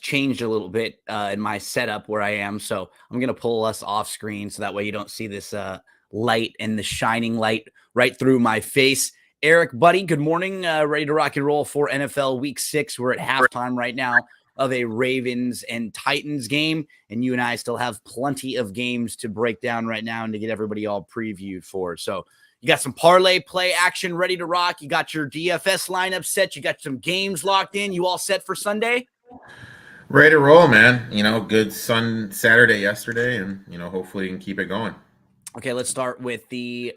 changed a little bit in my setup where I am. So I'm going to pull us off screen so that way you don't see this light and the shining light right through my face. Erik, buddy, good morning. Ready to rock and roll for NFL Week 6. We're at halftime right now of a Ravens and Titans game, and you and I still have plenty of games to break down right now and to get everybody all previewed for. So you got some parlay play action ready to rock. You got your DFS lineup set. You got some games locked in. You all set for Sunday? Ready to roll, man. Good Saturday yesterday, and hopefully you can keep it going. Okay, let's start with the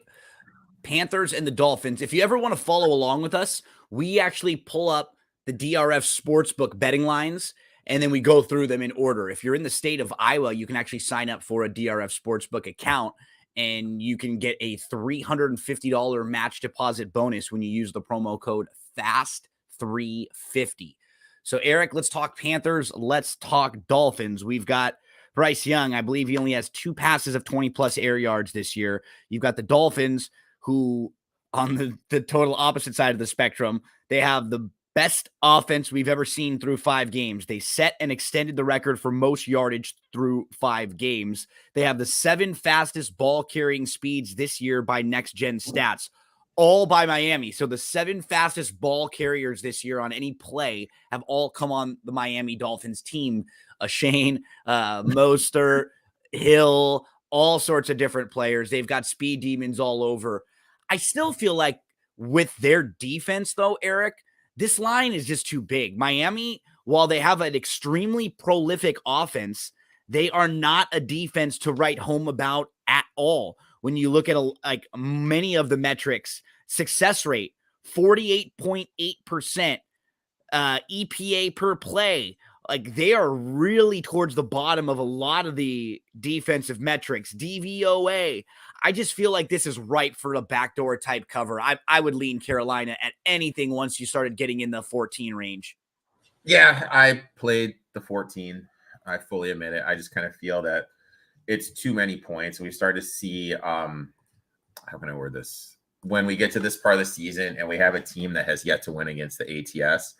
Panthers and the Dolphins. If you ever want to follow along with us, we actually pull up the DRF Sportsbook betting lines, and then we go through them in order. If you're in the state of Iowa, you can actually sign up for a DRF Sportsbook account, and you can get a $350 match deposit bonus when you use the promo code FAST350. So, Erik, let's talk Panthers. Let's talk Dolphins. We've got Bryce Young. I believe he only has 2 passes of 20-plus air yards this year. You've got the Dolphins, who on the total opposite side of the spectrum, they have the best offense we've ever seen through 5 games. They set and extended the record for most yardage through 5 games. They have the 7 fastest ball carrying speeds this year by next gen stats, all by Miami. So the 7 fastest ball carriers this year on any play have all come on the Miami Dolphins team. Shane, Mostert, Hill, all sorts of different players. They've got speed demons all over. I still feel like with their defense, though, Erik, this line is just too big. Miami, while they have an extremely prolific offense, they are not a defense to write home about at all. When you look at like many of the metrics, success rate, 48.8%, EPA per play, like they are really towards the bottom of a lot of the defensive metrics, DVOA. I just feel like this is ripe for a backdoor type cover. I would lean Carolina at anything once you started getting in the 14 range. Yeah, I played the 14. I fully admit it. I just kind of feel that it's too many points. We start to see, how can I word this? When we get to this part of the season and we have a team that has yet to win against the ATS,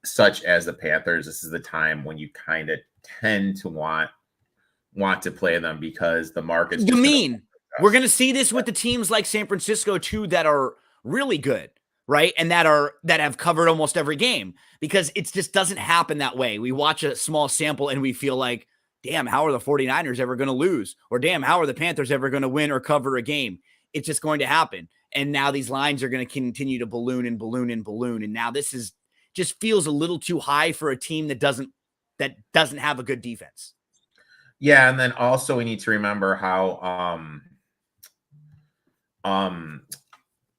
such as the Panthers, this is the time when you kind of tend to want to play them because the market's just we're going to see this with the teams like San Francisco too that are really good, right? And that have covered almost every game, because it just doesn't happen that way. We watch a small sample and we feel like, damn, how are the 49ers ever going to lose? Or damn, how are the Panthers ever going to win or cover a game? It's just going to happen. And now these lines are going to continue to balloon and balloon and balloon. And now this is just feels a little too high for a team that doesn't have a good defense. Yeah, and then also we need to remember how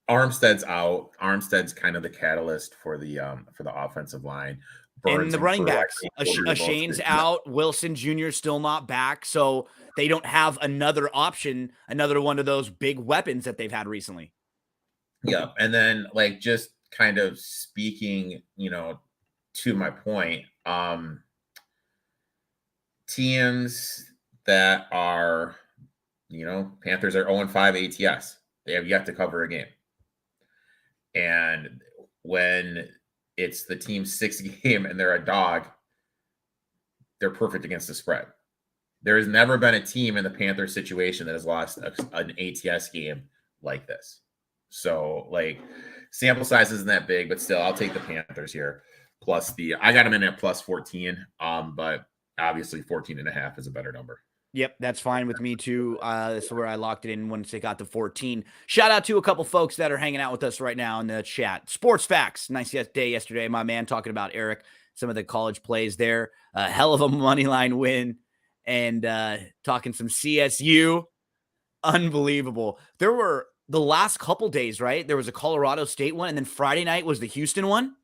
Armstead's out. Armstead's kind of the catalyst for the offensive line. Burns and the running backs. Shane's out. Wilson Jr. still not back. So they don't have another option, another one of those big weapons that they've had recently. Yeah. And then like just kind of speaking, to my point, teams that are, Panthers are 0-5 ATS. They have yet to cover a game. And when it's the team's 6th game and they're a dog, they're perfect against the spread. There has never been a team in the Panthers situation that has lost an ATS game like this. So, like, sample size isn't that big, but still, I'll take the Panthers here. Plus I got them in at plus 14, but obviously 14.5 is a better number. Yep, that's fine with me too. That's where I locked it in once it got to 14. Shout out to a couple folks that are hanging out with us right now in the chat. Sports Facts, nice day yesterday. My man talking about Erik, some of the college plays there. Hell of a money line win, and talking some CSU. Unbelievable. There were the last couple days, right? There was a Colorado State one, and then Friday night was the Houston one.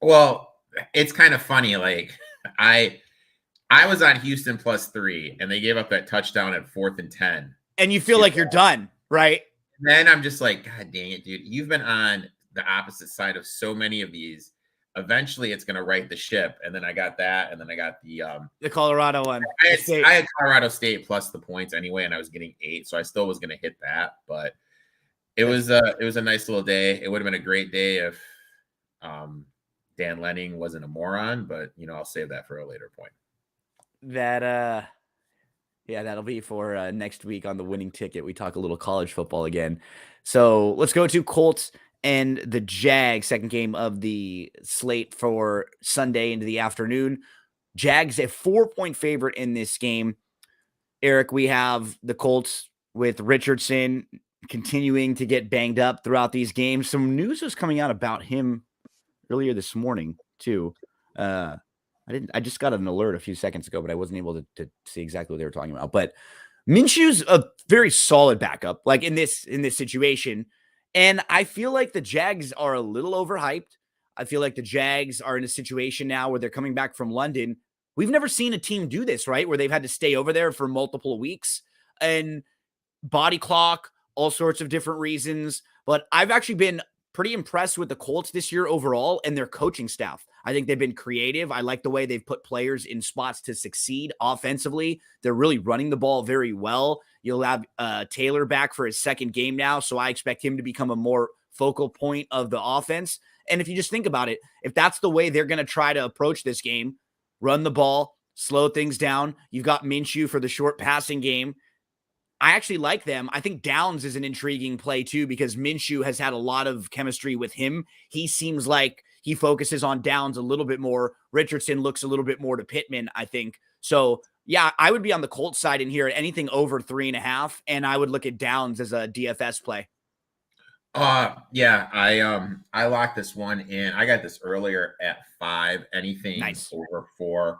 Well, it's kind of funny. Like I was on Houston +3, and they gave up that touchdown at 4th and 10. And you feel like you're done, right? And then I'm just like, God dang it, dude. You've been on the opposite side of so many of these. Eventually, it's going to right the ship. And then I got that, and then I got the Colorado one. I had Colorado State plus the points anyway, and I was getting 8, so I still was going to hit that. But it was a nice little day. It would have been a great day if Dan Lenning wasn't a moron, but I'll save that for a later point. That yeah, that'll be for next week on the winning ticket. We talk a little college football again. So let's go to Colts and the Jags, second game of the slate for Sunday into the afternoon. Jags a 4-point favorite in this game. Erik, we have the Colts with Richardson continuing to get banged up throughout these games. Some news was coming out about him earlier this morning too. I just got an alert a few seconds ago, but I wasn't able to see exactly what they were talking about. But Minshew's a very solid backup, like in this situation. And I feel like the Jags are a little overhyped. I feel like the Jags are in a situation now where they're coming back from London. We've never seen a team do this, right? Where they've had to stay over there for multiple weeks and body clock, all sorts of different reasons. But I've actually been pretty impressed with the Colts this year overall and their coaching staff. I think they've been creative. I like the way they've put players in spots to succeed offensively. They're really running the ball very well. You'll have Taylor back for his second game now, so I expect him to become a more focal point of the offense. And if you just think about it, if that's the way they're going to try to approach this game, run the ball, slow things down. You've got Minshew for the short passing game. I actually like them. I think Downs is an intriguing play too, because Minshew has had a lot of chemistry with him. He seems like he focuses on Downs a little bit more. Richardson looks a little bit more to Pittman, I think. So yeah, I would be on the Colts side in here at anything over 3.5. And I would look at Downs as a DFS play. Yeah, I locked this one in. I got this earlier at 5. Anything Nice. over 4.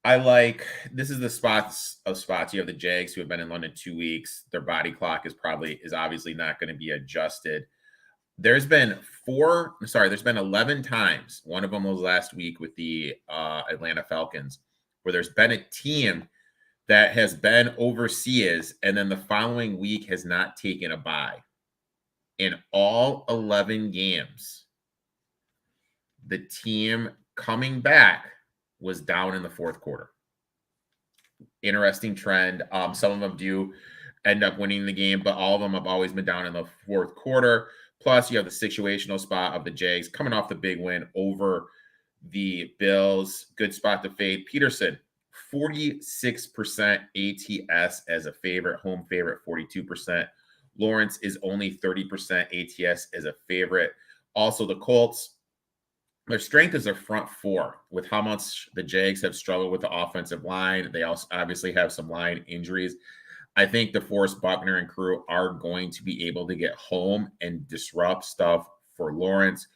I like, this is the spots. You have the Jags who have been in London 2 weeks. Their body clock is obviously not going to be adjusted. There's been 11 times. One of them was last week with the Atlanta Falcons, where there's been a team that has been overseas and then the following week has not taken a bye. In all 11 games, the team coming back was down in the fourth quarter. Interesting trend. Some of them do end up winning the game, but all of them have always been down in the fourth quarter. Plus, you have the situational spot of the Jags coming off the big win over the Bills. Good spot to fade. Peterson, 46% ATS as a favorite, home favorite, 42%. Lawrence is only 30% ATS as a favorite. Also, the Colts, their strength is their front four. With how much the Jags have struggled with the offensive line, they also obviously have some line injuries. I think DeForest Buckner and crew are going to be able to get home and disrupt stuff for Lawrence.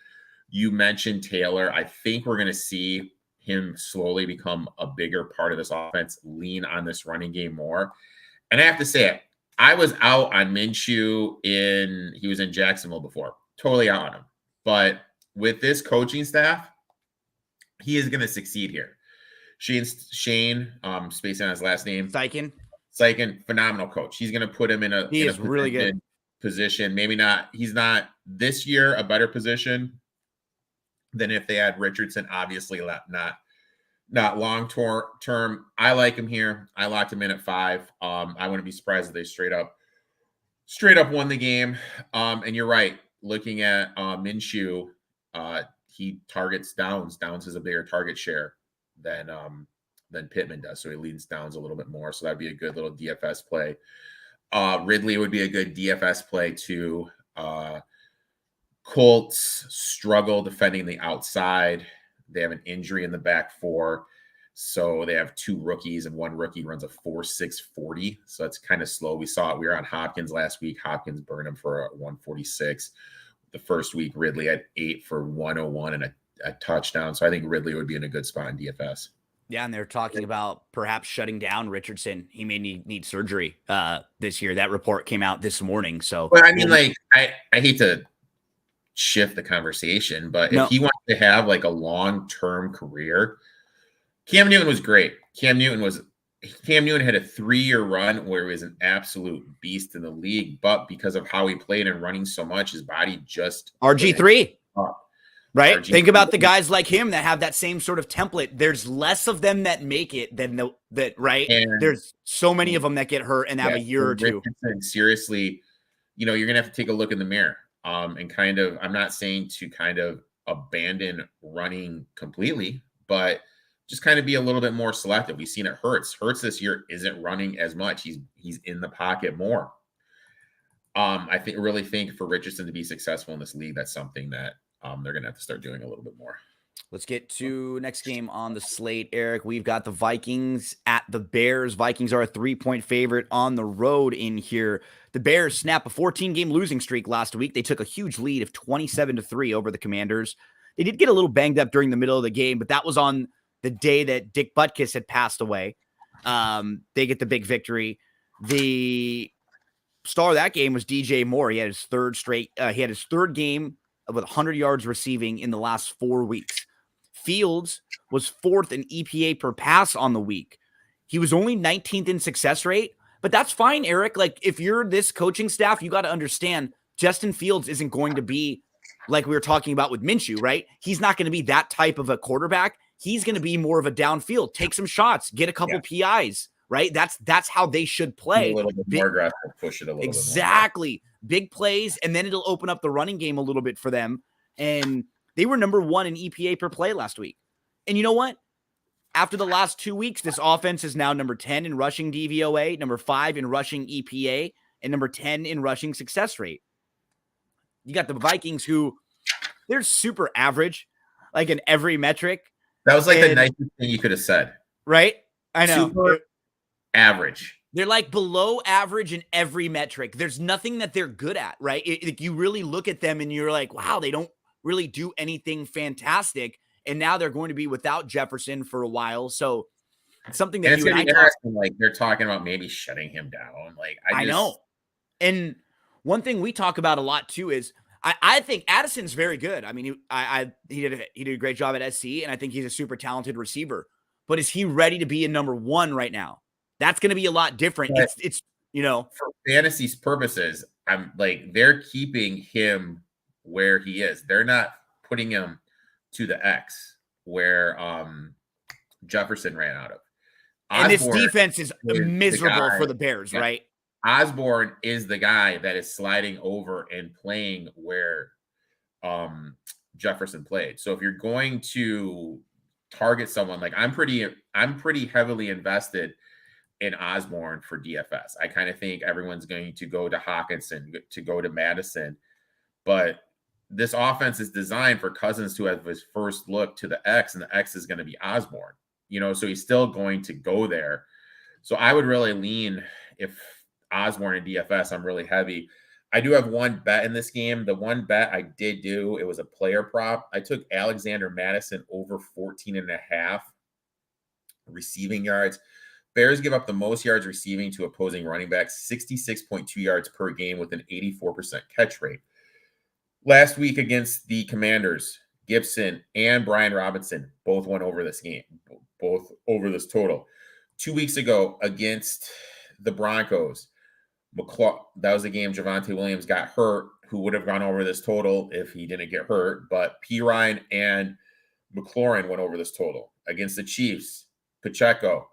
You mentioned Taylor. I think we're going to see him slowly become a bigger part of this offense, lean on this running game more. And I have to say it, I was out on Minshew he was in Jacksonville before. Totally out on him. But with this coaching staff, he is going to succeed here. Shane, spacing on his last name. Sykin, phenomenal coach. He's going to put him in a really good position. Maybe not. He's not this year a better position than if they had Richardson. Obviously, not long term. I like him here. I locked him in at 5. I wouldn't be surprised if they straight up won the game. And you're right. Looking at Minshew, he targets Downs. Downs has a bigger target share than Pittman does, so he leads Downs a little bit more. So that'd be a good little DFS play. Ridley would be a good DFS play too. Colts struggle defending the outside. They have an injury in the back four. So they have 2 rookies, and one rookie runs a 4.6 40. So that's kind of slow. We saw it. We were on Hopkins last week. Hopkins burned him for a 146. The first week, Ridley had 8 for 101 and a touchdown. So I think Ridley would be in a good spot in DFS. Yeah, and they're talking about perhaps shutting down Richardson. He may need surgery this year. That report came out this morning. So, but I mean, I hate to shift the conversation, but if he wants to have like a long-term career, Cam Newton was great. Cam Newton had a 3-year run where he was an absolute beast in the league, but because of how he played and running so much, his body just RG3. Right? RG3. Think about the guys like him that have that same sort of template. There's less of them that make it than right? And there's so many of them that get hurt and have a year or two. Seriously, you're going to have to take a look in the mirror. And kind of, I'm not saying to kind of abandon running completely, but just kind of be a little bit more selective. We've seen it Hurts. Hurts this year isn't running as much. He's in the pocket more. I really think for Richardson to be successful in this league, that's something that they're going to have to start doing a little bit more. Let's get to next game on the slate, Eric. We've got the Vikings at the Bears. Vikings are a 3-point favorite on the road in here. The Bears snapped a 14-game losing streak last week. They took a huge lead of 27-3 over the Commanders. They did get a little banged up during the middle of the game, but that was on the day that Dick Butkus had passed away. They get the big victory. The star of that game was DJ Moore. He had his third game with 100 yards receiving in the last 4 weeks. Fields was 4th in EPA per pass on the week. He was only 19th in success rate, but that's fine, Eric. Like, if you're this coaching staff, you got to understand Justin Fields isn't going to be like we were talking about with Minshew, right? He's not going to be that type of a quarterback. He's going to be more of a downfield, take some shots, get a couple PIs, right? That's how they should play. A little bit more aggressive, push it a little bit more. Exactly. Big plays, and then it'll open up the running game a little bit for them. And they were number 1 in EPA per play last week. And you know what? After the last 2 weeks, this offense is now number 10 in rushing DVOA, number 5 in rushing EPA, and number 10 in rushing success rate. You got the Vikings, who they're super average, like in every metric. That was like the nicest thing you could have said. Right? I know. Super average. They're like below average in every metric. There's nothing that they're good at, right? You really look at them and you're like, wow, they don't really do anything fantastic. And now they're going to be without Jefferson for a while. So it's something that it's going to be interesting. Like, they're talking about maybe shutting him down. Like, I know. And one thing we talk about a lot too is I think Addison's very good. I mean, he did a great job at SC, and I think he's a super talented receiver. But is he ready to be a number 1 right now? That's going to be a lot different. But it's for fantasy's purposes, I'm like, they're keeping him where he is. They're not putting him to the X where Jefferson ran out of. And this defense is miserable for the Bears, right? Osborne is the guy that is sliding over and playing where Jefferson played. So if you're going to target someone, like, I'm pretty heavily invested in Osborne for DFS. I kind of think everyone's going to go to Hawkinson, to go to Madison, but this offense is designed for Cousins to have his first look to the X, and the X is going to be Osborne, so he's still going to go there. So I would really lean, if Osborne and DFS, I'm really heavy. I do have one bet in this game. The one bet I did do, it was a player prop. I took Alexander Madison over 14.5 receiving yards. Bears give up the most yards receiving to opposing running backs, 66.2 yards per game with an 84% catch rate. Last week against the Commanders, Gibson and Brian Robinson both went over this game, both over this total. 2 weeks ago against the Broncos, that was the game Javonte Williams got hurt, who would have gone over this total if he didn't get hurt. But P. Ryan and McLaurin went over this total. Against the Chiefs, Pacheco,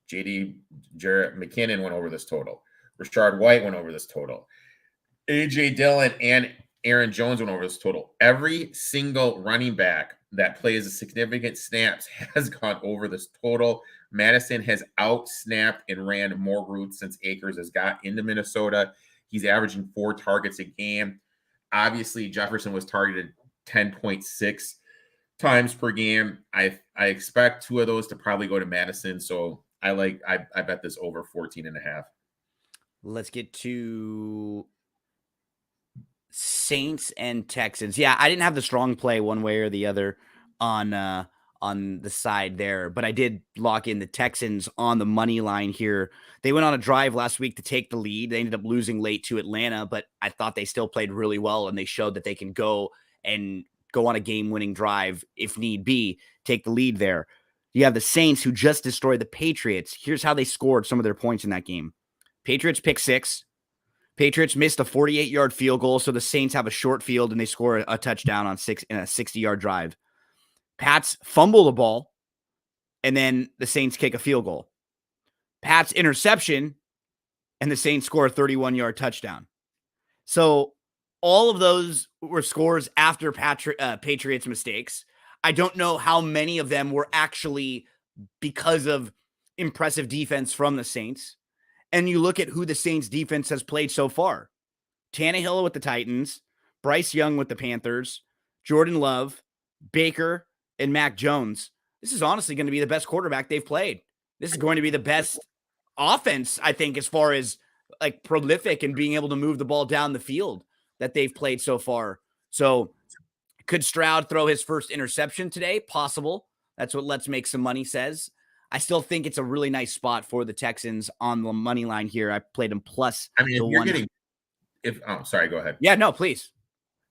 Jarrett McKinnon went over this total. Rashard White went over this total. A.J. Dillon and Aaron Jones went over this total. Every single running back that plays a significant snaps has gone over this total. Madison has out-snapped and ran more routes since Akers has got into Minnesota. He's averaging 4 targets a game. Obviously, Jefferson was targeted 10.6 times per game. I expect 2 of those to probably go to Madison. So I bet this over 14.5. Let's get to Saints and Texans. Yeah, I didn't have the strong play one way or the other on the side there, but I did lock in the Texans on the money line here. They went on a drive last week to take the lead. They ended up losing late to Atlanta, but I thought they still played really well, and they showed that they can go on a game-winning drive if need be, take the lead there. You have the Saints, who just destroyed the Patriots. Here's how they scored some of their points in that game. Patriots pick 6. Patriots missed a 48-yard field goal, so the Saints have a short field, and they score a touchdown on 6 in a 60-yard drive. Pats fumble the ball, and then the Saints kick a field goal. Pats interception, and the Saints score a 31-yard touchdown. So all of those were scores after Patriots mistakes. I don't know how many of them were actually because of impressive defense from the Saints. And you look at who the Saints defense has played so far. Tannehill with the Titans, Bryce Young with the Panthers, Jordan Love, Baker, and Mac Jones. This is honestly going to be the best quarterback they've played. This is going to be the best offense, I think, as far as like prolific and being able to move the ball down the field that they've played so far. So could Stroud throw his first interception today? Possible. That's what Let's Make Some Money says. I still think it's a really nice spot for the Texans on the money line here. I played them plus. I mean, if you're getting, sorry, go ahead. Yeah, no, please.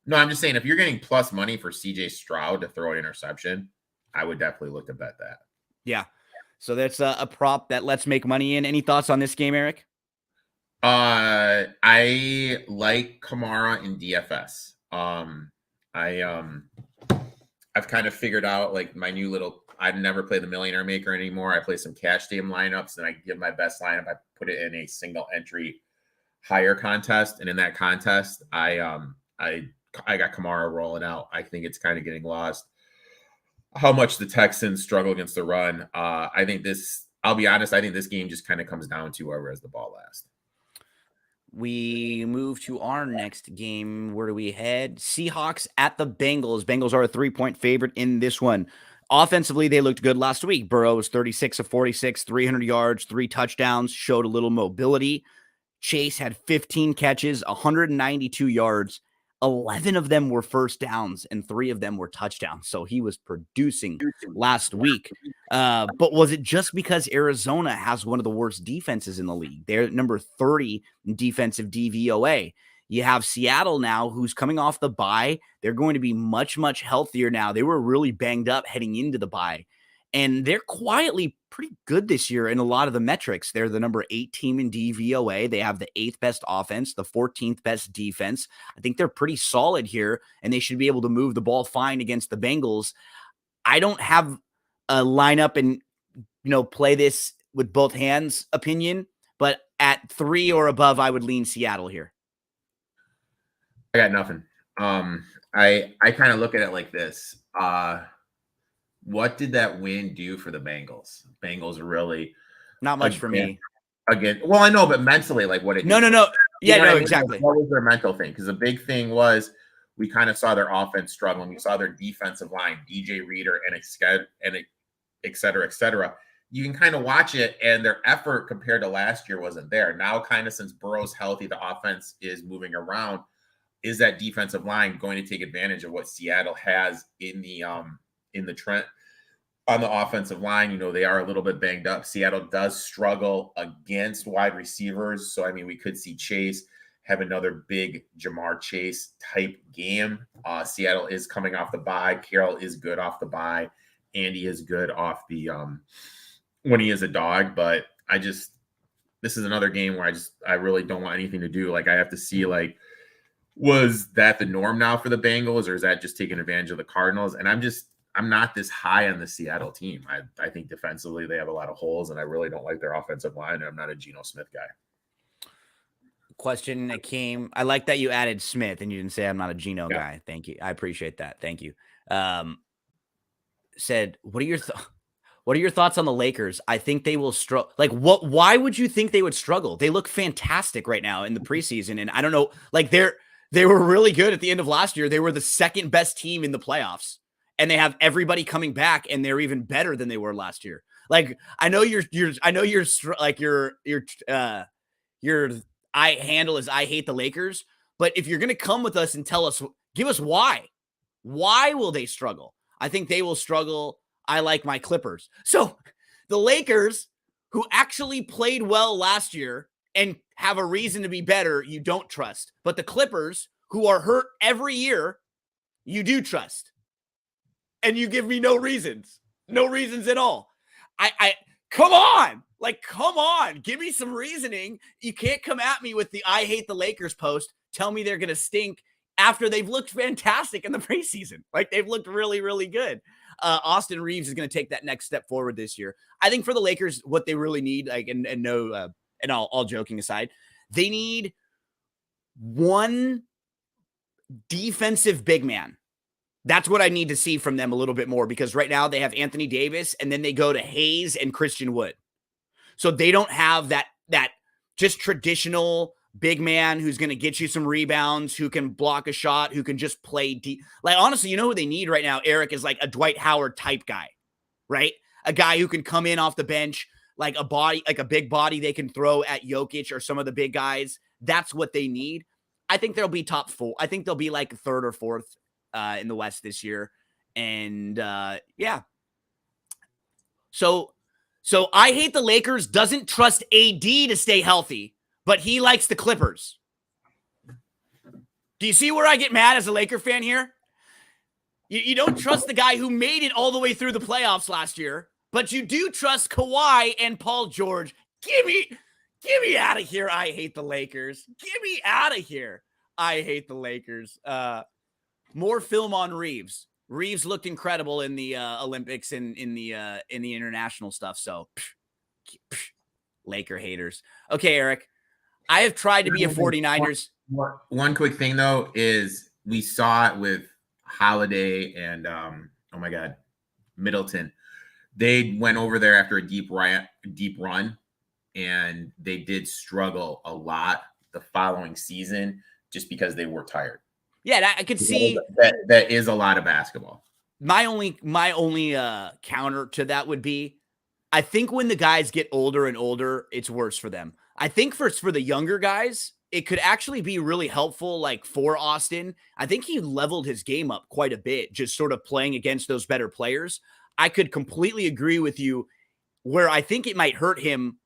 No, I'm just saying, if you're getting plus money for CJ Stroud to throw an interception, I would definitely look to bet that. Yeah. So that's a prop that Let's Make Money in. Any thoughts on this game, Eric? I like Kamara in DFS. I've kind of figured out like my new little, I never play the Millionaire Maker anymore. I play some cash game lineups, and I give my best lineup. I put it in a single entry higher contest. And in that contest, I got Kamara rolling out. I think it's kind of getting lost how much the Texans struggle against the run. I'll be honest, I think this game just kind of comes down to whoever has the ball last. We move to our next game. Where do we head? Seahawks at the Bengals. Bengals are a 3-point favorite in this one. Offensively, they looked good last week. Burrow was 36 of 46, 300 yards, 3 touchdowns, showed a little mobility. Chase had 15 catches, 192 yards. 11 of them were first downs and 3 of them were touchdowns. So he was producing last week. But was it just because Arizona has one of the worst defenses in the league? They're number 30 in defensive DVOA. You have Seattle now, who's coming off the bye. They're going to be much, much healthier now. They were really banged up heading into the bye. And they're quietly pretty good this year in a lot of the metrics. They're the number 8 team in DVOA. They have the 8th best offense, the 14th best defense. I think they're pretty solid here, and they should be able to move the ball fine against the Bengals. I don't have a lineup and, play this with both hands opinion, but at 3 or above, I would lean Seattle here. I got nothing. I kind of look at it like this. What did that win do for the Bengals? Bengals really not much for me. Again, well, I know, but mentally, like what it No. Yeah, no, exactly. What was their mental thing? Because the big thing was we kind of saw their offense struggling. We saw their defensive line, DJ Reader and et cetera. You can kind of watch it, and their effort compared to last year wasn't there. Now, kind of since Burrow's healthy, the offense is moving around. Is that defensive line going to take advantage of what Seattle has in the trend on the offensive line? They are a little bit banged up. Seattle does struggle against wide receivers. So, I mean, we could see Chase have another big Jamar Chase type game. Seattle is coming off the bye. Carroll is good off the bye. Andy is good off the when he is a dog. But this is another game where I really don't want anything to do. Like, I have to see, like, was that the norm now for the Bengals, or is that just taking advantage of the Cardinals? And I'm not this high on the Seattle team. I think defensively they have a lot of holes, and I really don't like their offensive line, and I'm not a Geno Smith guy. Question that came. I like that you added Smith and you didn't say I'm not a Geno guy. Thank you. I appreciate that. Thank you. Said, what are your thoughts on the Lakers? I think they will struggle. Like, why would you think they would struggle? They look fantastic right now in the preseason. And I don't know, like they were really good at the end of last year. They were the second best team in the playoffs, and they have everybody coming back, and they're even better than they were last year. Like, I know your handle is I hate the Lakers, but if you're going to come with us and give us why will they struggle? I think they will struggle. I like my Clippers. So the Lakers, who actually played well last year and have a reason to be better, you don't trust. But the Clippers, who are hurt every year, you do trust. And you give me no reasons at all. I come on. Like, come on. Give me some reasoning. You can't come at me with the I hate the Lakers post. Tell me they're going to stink after they've looked fantastic in the preseason. Like, they've looked really, really good. Austin Reeves is going to take that next step forward this year. I think for the Lakers, what they really need, like, and no, and all joking aside, they need one defensive big man. That's what I need to see from them a little bit more, because right now they have Anthony Davis and then they go to Hayes and Christian Wood. So they don't have that just traditional big man who's going to get you some rebounds, who can block a shot, who can just play deep. Like, honestly, you know who they need right now, Eric, is like a Dwight Howard type guy, right? A guy who can come in off the bench, like a big body they can throw at Jokic or some of the big guys. That's what they need. I think they'll be top 4. I think they'll be like third or fourth in the West this year. And yeah. So I hate the Lakers doesn't trust AD to stay healthy, but he likes the Clippers. Do you see where I get mad as a Laker fan here? You don't trust the guy who made it all the way through the playoffs last year, but you do trust Kawhi and Paul George. Get me out of here. I hate the Lakers. Get me out of here. I hate the Lakers. More film on Reeves. Reeves looked incredible in the Olympics and in the international stuff. So, Laker haters. Okay, Eric. I have tried to be a 49ers. One quick thing, though, is we saw it with Holiday and, oh my God, Middleton. They went over there after a deep run, and they did struggle a lot the following season just because they were tired. Yeah, I could see that is a lot of basketball. My only counter to that would be, I think when the guys get older and older, it's worse for them. I think for the younger guys, it could actually be really helpful, like for Austin. I think he leveled his game up quite a bit, just sort of playing against those better players. I could completely agree with you. Where I think it might hurt him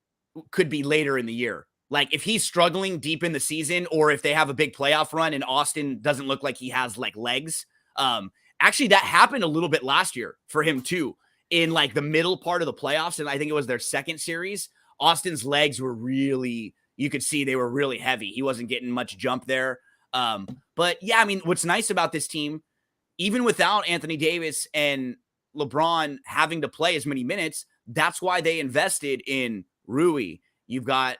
could be later in the year. Like if he's struggling deep in the season, or if they have a big playoff run and Austin doesn't look like he has like legs. Actually, that happened a little bit last year for him too, in like the middle part of the playoffs. And I think it was their second series. Austin's legs were really, you could see they were really heavy. He wasn't getting much jump there. But yeah, I mean, what's nice about this team, even without Anthony Davis and LeBron having to play as many minutes, that's why they invested in Rui. You've got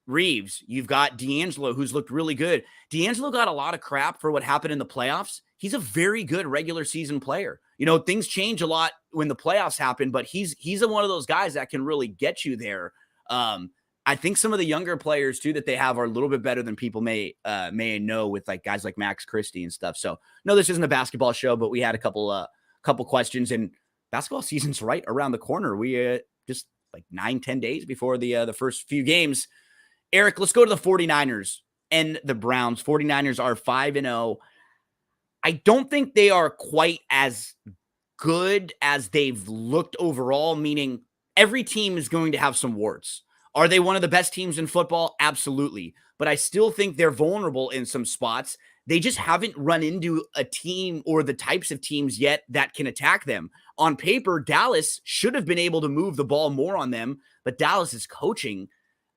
Reeves. You've got D'Angelo, who's looked really good. D'Angelo got a lot of crap for what happened in the playoffs. He's a very good regular season player. You know, things change a lot when the playoffs happen, but he's one of those guys that can really get you there. I think some of the younger players too that they have are a little bit better than people may know, with like guys like Max Christie and stuff. So no, this isn't a basketball show, but we had a couple questions, and basketball season's right around the corner. We just like 9-10 days before the first few games. Eric, let's go to the 49ers and the Browns. 49ers are 5-0. I don't think they are quite as good as they've looked overall, meaning every team is going to have some warts. Are they one of the best teams in football? Absolutely. But I still think they're vulnerable in some spots. They just haven't run into a team or the types of teams yet that can attack them. On paper, Dallas should have been able to move the ball more on them, but Dallas's coaching,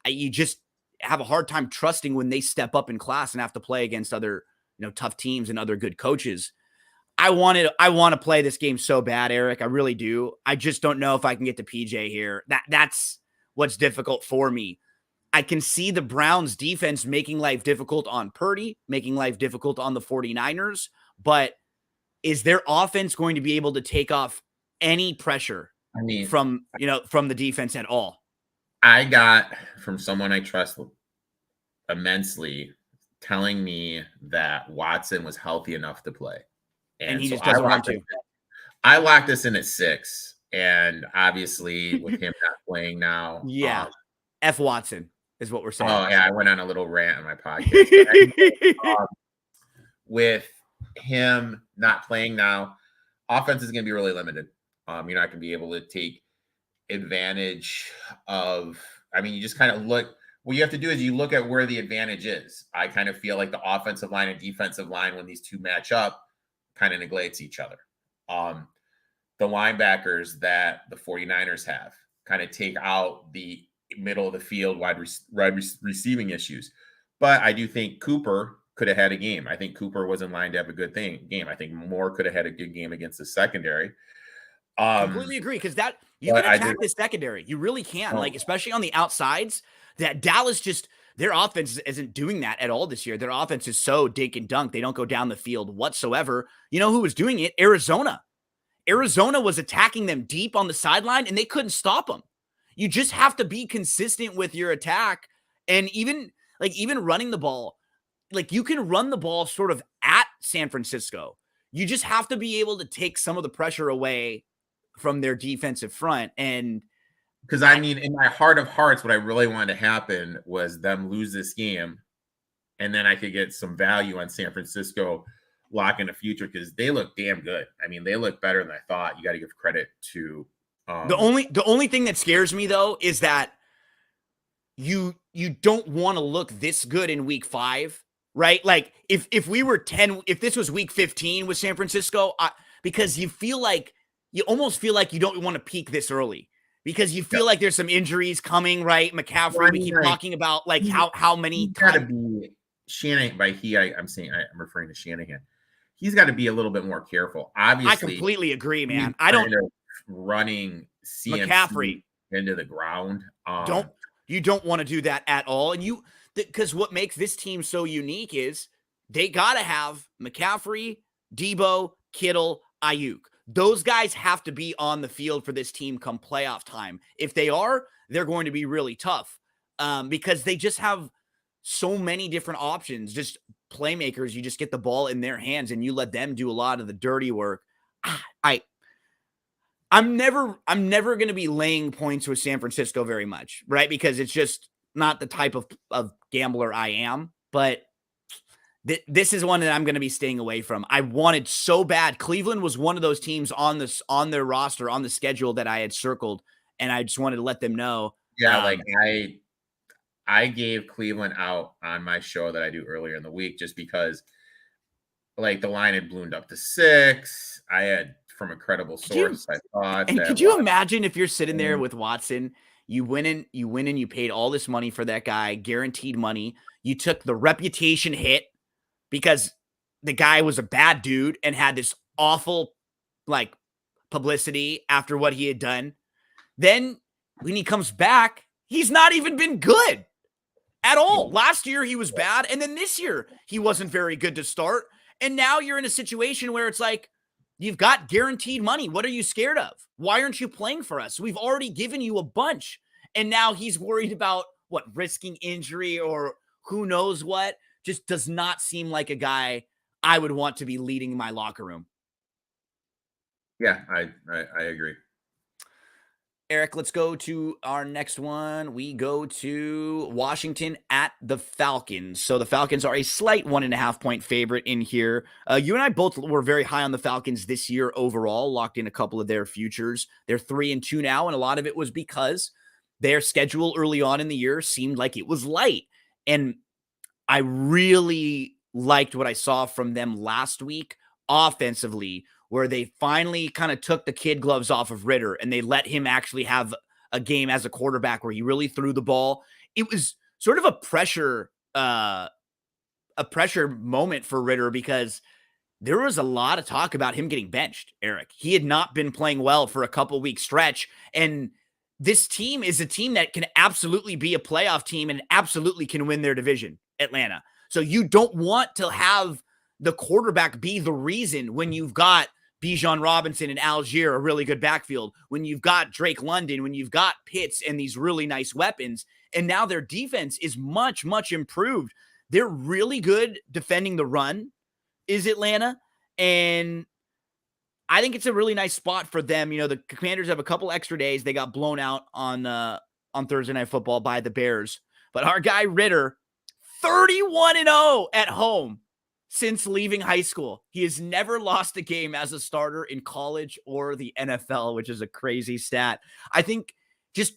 you just have a hard time trusting when they step up in class and have to play against other, tough teams and other good coaches. I want to play this game so bad, Eric. I really do. I just don't know if I can get to PJ here. That's what's difficult for me. I can see the Browns defense making life difficult on Purdy, making life difficult on the 49ers, but is their offense going to be able to take off any pressure from the defense at all? I got from someone I trust immensely telling me that Watson was healthy enough to play. And he just doesn't want to. I locked this in at 6. And obviously with him not playing now. Yeah. F Watson is what we're saying. Oh yeah. I went on a little rant on my podcast. With him not playing now, offense is going to be really limited. You're not going to be able to take advantage of, you just kind of look, what you have to do is you look at where the advantage is. I kind of feel like the offensive line and defensive line, when these two match up, kind of neglects each other. The linebackers that the 49ers have kind of take out the middle of the field wide receiving issues. But I do think Cooper could have had a game. I think Cooper was in line to have a good game. I think Moore could have had a good game against the secondary. Completely agree, because you can attack the secondary. You really can, especially on the outsides. That Dallas just their offense isn't doing that at all this year. Their offense is so dink and dunk. They don't go down the field whatsoever. You know who was doing it? Arizona. Arizona was attacking them deep on the sideline, and they couldn't stop them. You just have to be consistent with your attack. And even running the ball, like you can run the ball sort of at San Francisco. You just have to be able to take some of the pressure away from their defensive front. And because I mean, in my heart of hearts, what I really wanted to happen was them lose this game, and then I could get some value on San Francisco lock in the future because they look damn good. I mean, they look better than I thought. You got to give credit to the only thing that scares me though is that you don't want to look this good in week 5, right? Like if we were 10, if this was week 15 with San Francisco, because you almost feel like you don't want to peak this early because you feel like there's some injuries coming, right? McCaffrey, we keep talking about like how many times. Got to be Shanahan. By I'm referring to Shanahan. He's got to be a little bit more careful. Obviously, I completely agree, man. I don't running CMC McCaffrey into the ground. You don't want to do that at all. And because what makes this team so unique is they got to have McCaffrey, Debo, Kittle, Ayuk. Those guys have to be on the field for this team come playoff time. If they are, they're going to be really tough because they just have so many different options, just playmakers. You just get the ball in their hands and you let them do a lot of the dirty work. I'm never going to be laying points with San Francisco very much, right? Because it's just not the type of gambler I am. But this is one that I'm going to be staying away from. I wanted so bad. Cleveland was one of those teams on their roster, on the schedule that I had circled, and I just wanted to let them know. Yeah, I gave Cleveland out on my show that I do earlier in the week just because like the line had ballooned up to 6. I had from a credible source. I thought. And could you imagine if you're sitting there with Watson, you win and you paid all this money for that guy, guaranteed money. You took the reputation hit because the guy was a bad dude and had this awful like publicity after what he had done. Then when he comes back, he's not even been good at all. Last year he was bad, and then this year he wasn't very good to start. And now you're in a situation where it's like, you've got guaranteed money. What are you scared of? Why aren't you playing for us? We've already given you a bunch. And now he's worried about risking injury or who knows what. Just does not seem like a guy I would want to be leading my locker room. Yeah, I agree. Erik, let's go to our next one. We go to Washington at the Falcons. So the Falcons are a slight 1.5 point favorite in here. You and I both were very high on the Falcons this year overall, locked in a couple of their futures. They're 3-2 now, and a lot of it was because their schedule early on in the year seemed like it was light. And I really liked what I saw from them last week offensively, where they finally kind of took the kid gloves off of Ritter and they let him actually have a game as a quarterback where he really threw the ball. It was sort of a pressure moment for Ritter because there was a lot of talk about him getting benched, Erik. He had not been playing well for a couple week stretch. And this team is a team that can absolutely be a playoff team and absolutely can win their division, Atlanta. So you don't want to have the quarterback be the reason when you've got Bijan Robinson and Algier, a really good backfield, when you've got Drake London, when you've got Pitts and these really nice weapons, and now their defense is much, much improved. They're really good defending the run, is Atlanta, and I think it's a really nice spot for them. You know, the Commanders have a couple extra days. They got blown out on Thursday Night Football by the Bears, but our guy Ritter, 31-0 at home. Since leaving high school, he has never lost a game as a starter in college or the NFL, which is a crazy stat. I think just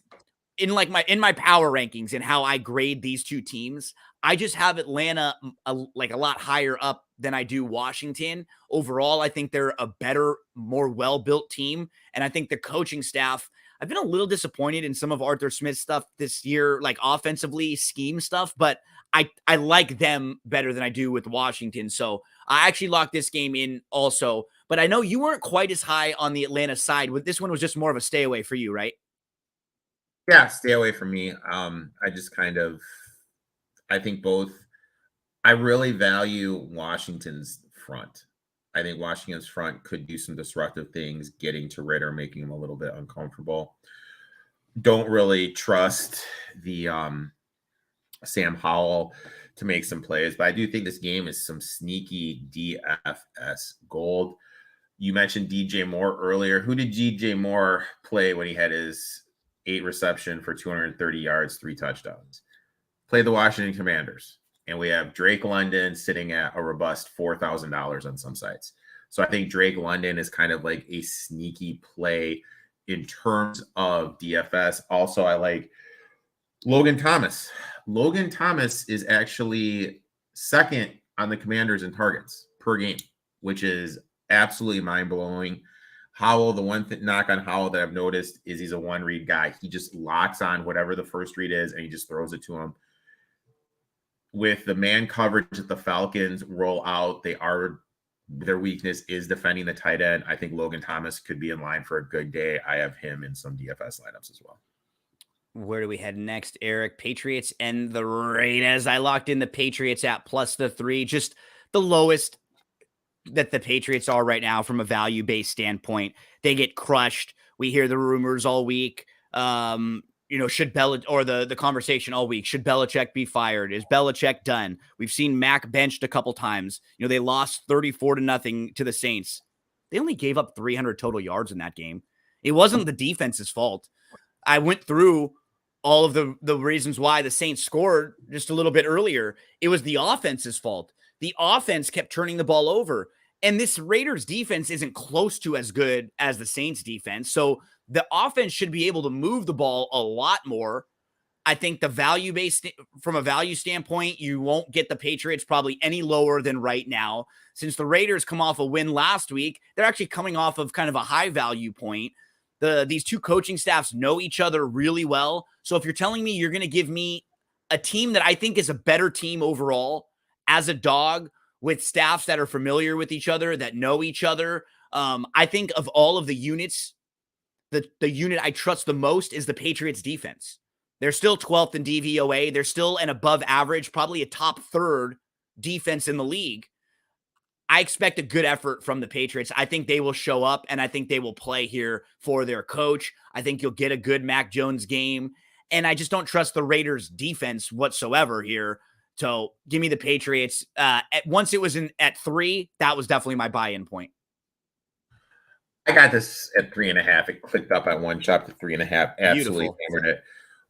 in my power rankings and how I grade these two teams, I just have Atlanta a lot higher up than I do Washington. Overall, I think they're a better, more well-built team. And I think the coaching staff, I've been a little disappointed in some of Arthur Smith's stuff this year, like offensively scheme stuff, but I like them better than I do with Washington. So I actually locked this game in also, but I know you weren't quite as high on the Atlanta side. This one was just more of a stay away for you, right? Yeah, stay away from me. I just kind of I think both. I really value Washington's front. I think Washington's front could do some disruptive things, getting to Ritter, making him a little bit uncomfortable. Don't really trust the Sam Howell to make some plays, but I do think this game is some sneaky DFS gold. You mentioned DJ Moore earlier. Who did DJ Moore play when he had his 8 reception for 230 yards, 3 touchdowns? Played the Washington Commanders. And we have Drake London sitting at a robust $4,000 on some sites. So I think Drake London is kind of like a sneaky play in terms of DFS. Also, I like Logan Thomas. Logan Thomas is actually second on the Commanders in targets per game, which is absolutely mind-blowing. Howell, the one knock on Howell that I've noticed is he's a one-read guy. He just locks on whatever the first read is, and he just throws it to him. With the man coverage that the Falcons roll out, their weakness is defending the tight end. I think Logan Thomas could be in line for a good day. I have him in some DFS lineups as well. Where do we head next, Eric? Patriots and the Raiders. I locked in the Patriots at +3, just the lowest that the Patriots are right now from a value-based standpoint. They get crushed. We hear the rumors all week. Should the conversation all week, should Belichick be fired? Is Belichick done? We've seen Mac benched a couple times. They lost 34-0 to the Saints. They only gave up 300 total yards in that game. It wasn't the defense's fault. I went through all of the reasons why the Saints scored just a little bit earlier. It was the offense's fault. The offense kept turning the ball over. And this Raiders defense isn't close to as good as the Saints defense. So the offense should be able to move the ball a lot more. I think from a value standpoint, you won't get the Patriots probably any lower than right now. Since the Raiders come off a win last week, they're actually coming off of kind of a high value point. These two coaching staffs know each other really well. So if you're telling me you're going to give me a team that I think is a better team overall as a dog with staffs that are familiar with each other, that know each other, I think of all of the units, the unit I trust the most is the Patriots defense. They're still 12th in DVOA. They're still an above average, probably a top third defense in the league. I expect a good effort from the Patriots. I think they will show up, and I think they will play here for their coach. I think you'll get a good Mac Jones game, and I just don't trust the Raiders defense whatsoever here. So give me the Patriots. Once it was at 3, that was definitely my buy-in point. I got this at 3.5. It clicked up at one chop to 3.5. Absolutely hammered it.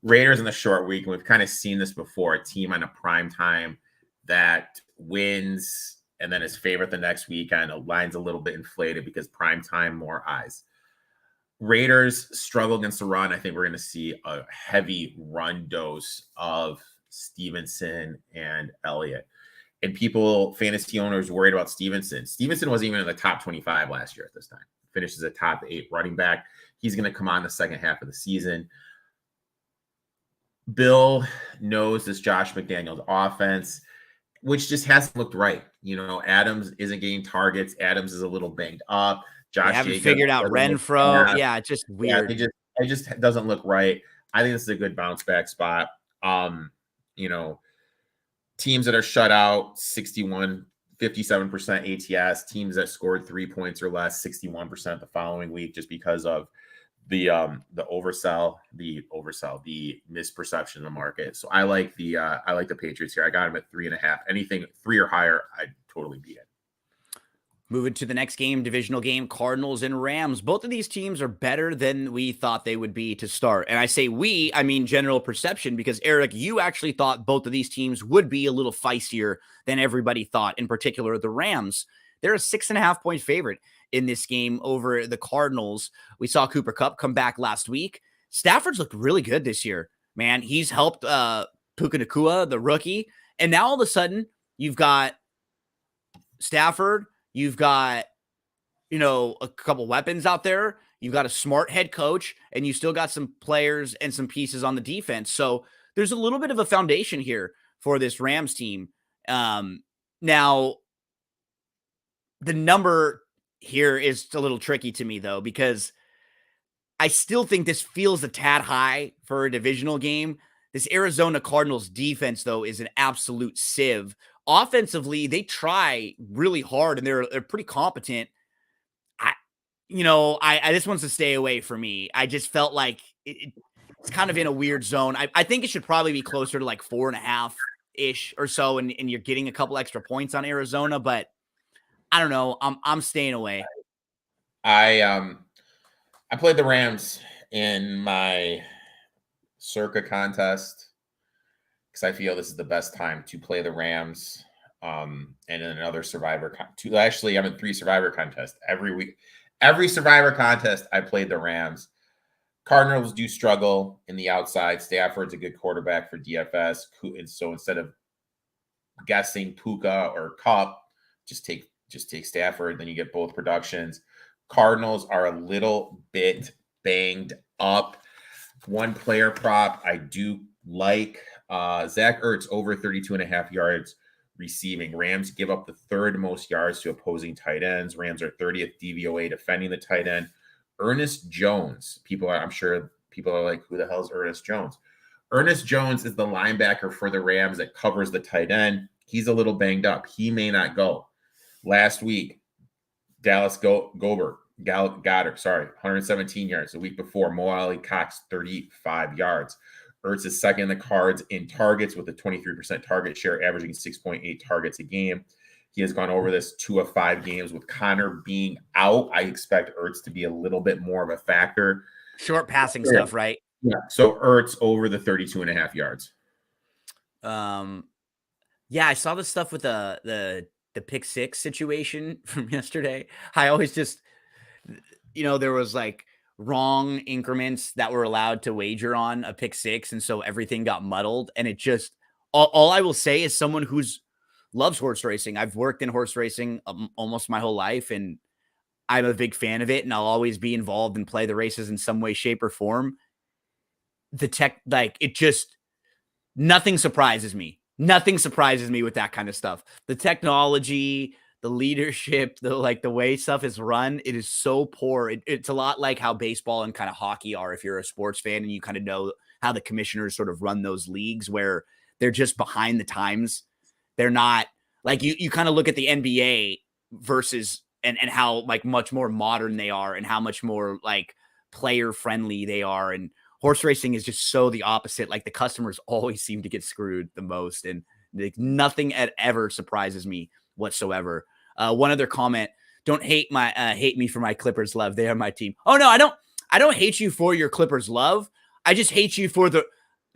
Raiders in the short week, and we've kind of seen this before, a team on a prime time that wins and then is favored the next week, and the line's a little bit inflated because prime time, more eyes. Raiders struggle against the run. I think we're going to see a heavy run dose of Stevenson and Elliott. And fantasy owners, worried about Stevenson. Stevenson wasn't even in the top 25 last year at this time. Finishes a top 8 running back. He's going to come on the second half of the season. Bill knows this Josh McDaniels offense, which just hasn't looked right. Adams isn't getting targets. Adams is a little banged up. Josh haven't figured out Renfro. Yeah, it's just weird. Yeah, it just doesn't look right. I think this is a good bounce back spot. Teams that are shut out, 57% ATS. Teams that scored 3 points or less, 61% the following week, just because of the oversell, the misperception in the market. So I like the Patriots here. I got them at 3.5. Anything 3 or higher, I'd totally be it. Moving to the next game, divisional game, Cardinals and Rams. Both of these teams are better than we thought they would be to start. And I say we, I mean general perception, because Eric, you actually thought both of these teams would be a little feistier than everybody thought. In particular, the Rams. They're a 6.5-point favorite in this game over the Cardinals. We saw Cooper Kupp come back last week. Stafford's looked really good this year, man. He's helped Puka Nacua, the rookie. And now all of a sudden, you've got Stafford. You've got, a couple weapons out there. You've got a smart head coach, and you still got some players and some pieces on the defense. So there's a little bit of a foundation here for this Rams team. Now, the number here is a little tricky to me, though, because I still think this feels a tad high for a divisional game. This Arizona Cardinals defense, though, is an absolute sieve. Offensively, they try really hard and they're pretty competent. This one's to stay away for me. I just felt like it's kind of in a weird zone. I think it should probably be closer to like 4.5-ish or so, and you're getting a couple extra points on Arizona, but I don't know. I'm staying away. I played the Rams in my Circa contest because I feel this is the best time to play the Rams. And in another Survivor actually, I'm in 3 Survivor contests every week. Every Survivor contest, I played the Rams. Cardinals do struggle in the outside. Stafford's a good quarterback for DFS. And so instead of guessing Puka or Kupp, just take Stafford. Then you get both productions. Cardinals are a little bit banged up. One player prop I do like. Zach Ertz over 32.5 yards receiving. Rams give up the 3rd most yards to opposing tight ends. Rams are 30th DVOA defending the tight end. Ernest Jones. I'm sure people are like, who the hell is Ernest Jones? Ernest Jones is the linebacker for the Rams that covers the tight end. He's a little banged up. He may not go. Last week, Dallas Goddard, 117 yards. The week before, Mo Ali Cox, 35 yards. Ertz is second in the cards in targets with a 23% target share, averaging 6.8 targets a game. He has gone over this 2 of 5 games. With Connor being out, I expect Ertz to be a little bit more of a factor. Short passing stuff, right? Yeah. So Ertz over the 32.5 yards. Yeah, I saw the stuff with the pick 6 situation from yesterday. I always just, there was like wrong increments that were allowed to wager on a pick 6, and so everything got muddled. And it just all I will say is someone who's loves horse racing. I've worked in horse racing almost my whole life, and I'm a big fan of it, and I'll always be involved and play the races in some way, shape, or form. The tech, like, it just nothing surprises me. Nothing surprises me with that kind of stuff. The technology, the leadership, the way stuff is run, it is so poor. It's a lot like how baseball and kind of hockey are if you're a sports fan and you kind of know how the commissioners sort of run those leagues where they're just behind the times. They're not like you kind of look at the NBA versus and how like much more modern they are and how much more like player friendly they are. And horse racing is just so the opposite. Like the customers always seem to get screwed the most, and like, nothing ever surprises me whatsoever. One other comment: don't hate me for my Clippers love. They are my team. Oh no, I don't hate you for your Clippers love. I just hate you for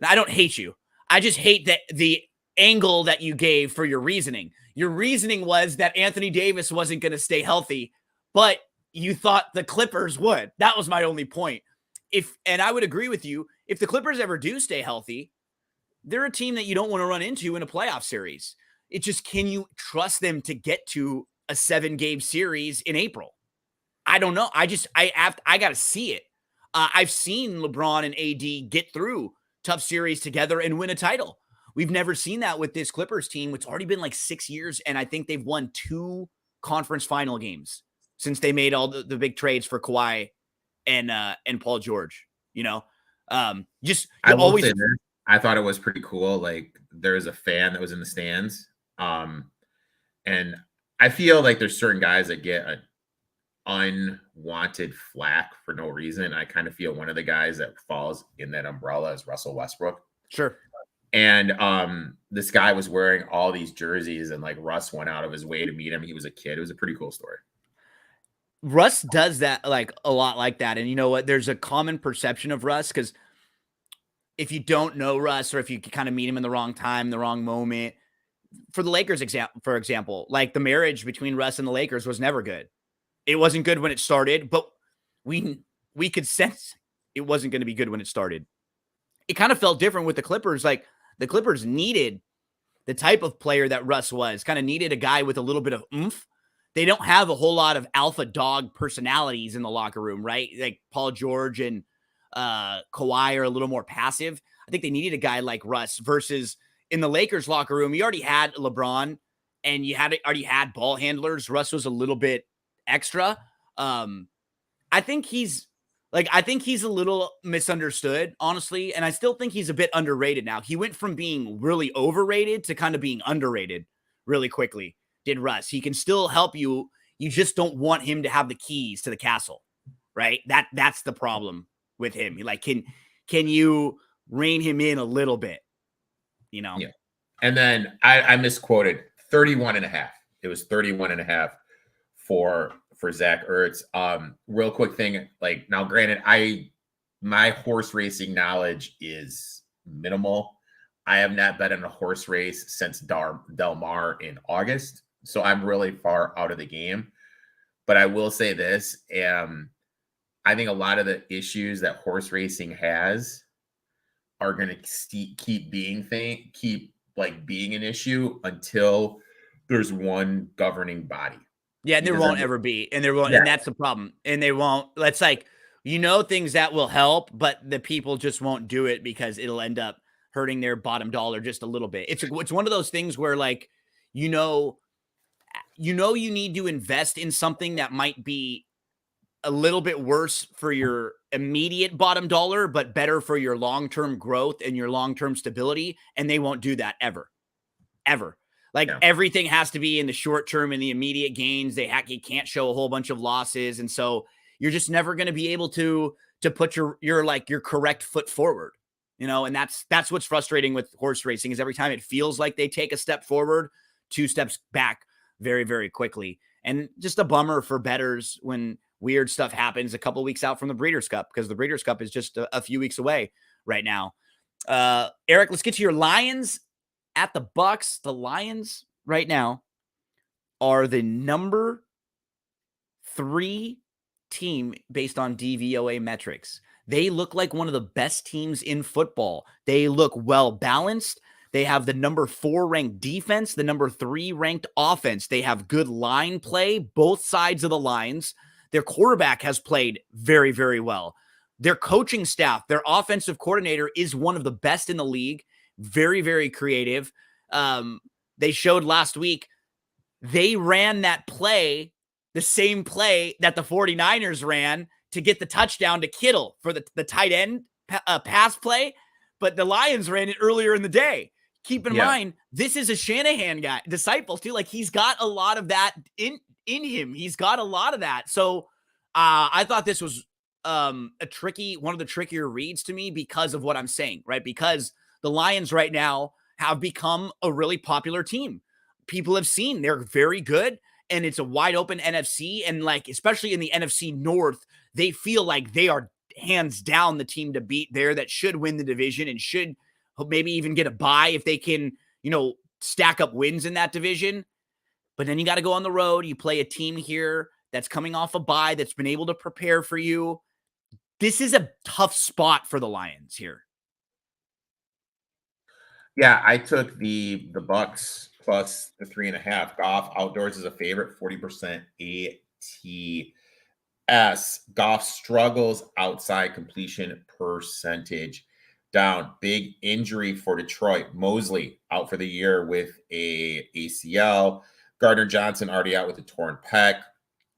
I don't hate you. I just hate that the angle that you gave for your reasoning. Your reasoning was that Anthony Davis wasn't going to stay healthy, but you thought the Clippers would. That was my only point. And I would agree with you, if the Clippers ever do stay healthy, they're a team that you don't want to run into in a playoff series. It's just, can you trust them to get to a 7-game series in April? I don't know. I got to see it. I've seen LeBron and AD get through tough series together and win a title. We've never seen that with this Clippers team. It's already been like 6 years, and I think they've won 2 conference final games since they made all the big trades for Kawhi and Paul George. I thought it was pretty cool. Like, there was a fan that was in the stands, and I feel like there's certain guys that get an unwanted flack for no reason. I kind of feel one of the guys that falls in that umbrella is Russell Westbrook. Sure. And this guy was wearing all these jerseys, and like Russ went out of his way to meet him. He was a kid. It was a pretty cool story. Russ does that like a lot like that. And you know what? There's a common perception of Russ, because if you don't know Russ, or if you kind of meet him in the wrong time, the wrong moment, for the Lakers for example, like the marriage between Russ and the Lakers was never good. It wasn't good when it started, but we could sense it wasn't going to be good when it started. It kind of felt different with the Clippers. Like the Clippers needed the type of player that Russ was, kind of needed a guy with a little bit of oomph. They don't have a whole lot of alpha dog personalities in the locker room, right? Like Paul George and Kawhi are a little more passive. I think they needed a guy like Russ, versus in the Lakers locker room, you already had LeBron and you already had ball handlers. Russ was a little bit extra. I think he's Like, I think he's a little misunderstood, honestly, and I still think he's a bit underrated now. He went from being really overrated to kind of being underrated really quickly, did Russ. He can still help you. You just don't want him to have the keys to the castle, right? That's the problem with him. Like, can you rein him in a little bit, you know? Yeah. And then I misquoted 31 and a half. It was 31 and a half for Zach Ertz. Real quick thing, like, now granted, my horse racing knowledge is minimal. I have not bet in a horse race since Del Mar in August, so I'm really far out of the game. But I will say this, I think a lot of the issues that horse racing has are going to keep being an issue until there's one governing body. Yeah, and there won't ever be. And there won't, and that's the problem. And they won't. That's like, things that will help, but the people just won't do it because it'll end up hurting their bottom dollar just a little bit. It's one of those things where, like, you need to invest in something that might be a little bit worse for your immediate bottom dollar, but better for your long-term growth and your long-term stability. And they won't do that ever. Like, everything has to be in the short term and the immediate gains. You can't show a whole bunch of losses. And so you're just never going to be able to put your correct foot forward, and that's what's frustrating with horse racing, is every time it feels like they take a step forward, 2 steps back very, very quickly. And just a bummer for bettors when weird stuff happens a couple weeks out from the Breeders' Cup, because the Breeders' Cup is just a few weeks away right now. Eric, let's get to your Lions at the Bucks. The Lions right now are the number 3 team based on DVOA metrics. They look like one of the best teams in football. They look well balanced. They have the number 4 ranked defense, the number 3 ranked offense. They have good line play, both sides of the lines. Their quarterback has played very, very well. Their coaching staff, their offensive coordinator is one of the best in the league. Very, very creative. They showed last week, they ran that play, the same play that the 49ers ran to get the touchdown to Kittle for the tight end pass play, but the Lions ran it earlier in the day. Keep in mind, this is a Shanahan guy, disciple too. Like, he's got a lot of that in him. He's got a lot of that. So I thought this was one of the trickier reads to me because of what I'm saying, right? Because the Lions right now have become a really popular team. People have seen they're very good, and it's a wide open NFC. And, like, especially in the NFC North, they feel like they are hands down the team to beat there, that should win the division and should maybe even get a bye if they can, stack up wins in that division. But then you got to go on the road. You play a team here that's coming off a bye, that's been able to prepare for you. This is a tough spot for the Lions here. Yeah, I took the Bucks plus the 3.5. Goff outdoors is a favorite, 40% ATS. Goff struggles outside completion percentage down. Big injury for Detroit. Mosley out for the year with a ACL. Gardner Johnson already out with a torn pec.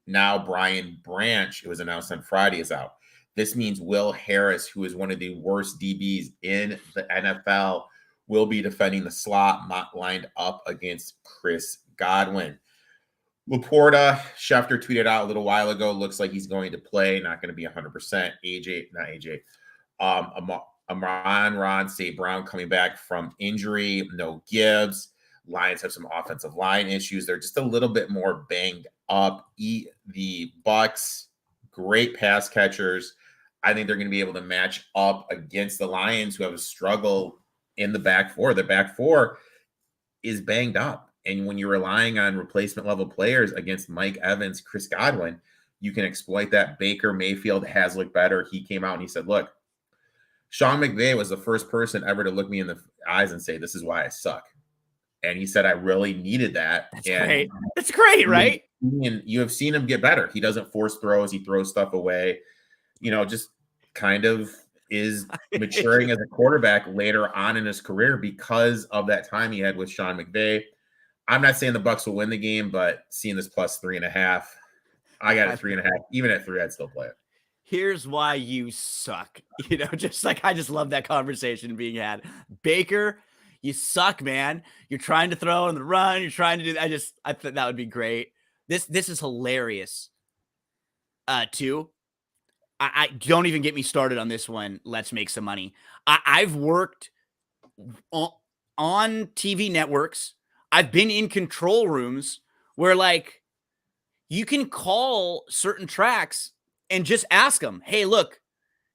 Now Brian Branch, it was announced on Friday, is out. This means Will Harris, who is one of the worst DBs in the NFL, will be defending the slot, lined up against Chris Godwin. Laporta, Schefter tweeted out a little while ago, looks like he's going to play, not going to be 100%. Amon-Ra St. Brown coming back from injury, no Gibbs. Lions have some offensive line issues. They're just a little bit more banged up. The Bucks, great pass catchers. I think they're going to be able to match up against the Lions, who have a struggle in the back four. The back four is banged up. And when you're relying on replacement level players against Mike Evans, Chris Godwin, you can exploit that. Baker Mayfield has looked better. He came out and he said, look, Sean McVay was the first person ever to look me in the eyes and say, this is why I suck. And he said, I really needed that. That's great. That's great, right? And you have seen him get better. He doesn't force throws. He throws stuff away. Just kind of is maturing as a quarterback later on in his career because of that time he had with Sean McVay. I'm not saying the Bucks will win the game, but seeing this plus 3.5, I got a 3.5. Even at 3, I'd still play it. Here's why you suck. Just like I just love that conversation being had. Baker, you suck, man. You're trying to throw on the run. You're trying to do that. I thought that would be great. This is hilarious. Too. I don't even get me started on this one. Let's make some money. I've worked on TV networks. I've been in control rooms where like you can call certain tracks and just ask them, hey, look,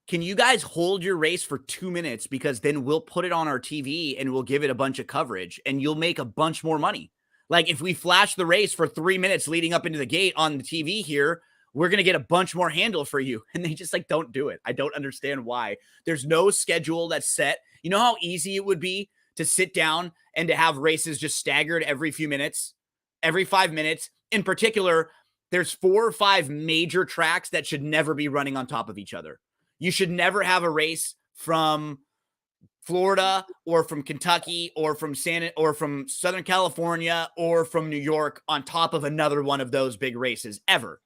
can you guys hold your race for 2 minutes? Because then we'll put it on our TV and we'll give it a bunch of coverage and you'll make a bunch more money. Like if we flash the race for 3 minutes leading up into the gate on the TV here, we're going to get a bunch more handle for you. And they just like, don't do it. I don't understand why. There's no schedule that's set. You know how easy it would be to sit down and to have races just staggered every few minutes, every 5 minutes. In particular, there's 4 or 5 major tracks that should never be running on top of each other. You should never have a race from Florida or from Kentucky or from Southern California or from New York on top of another one of those big races ever.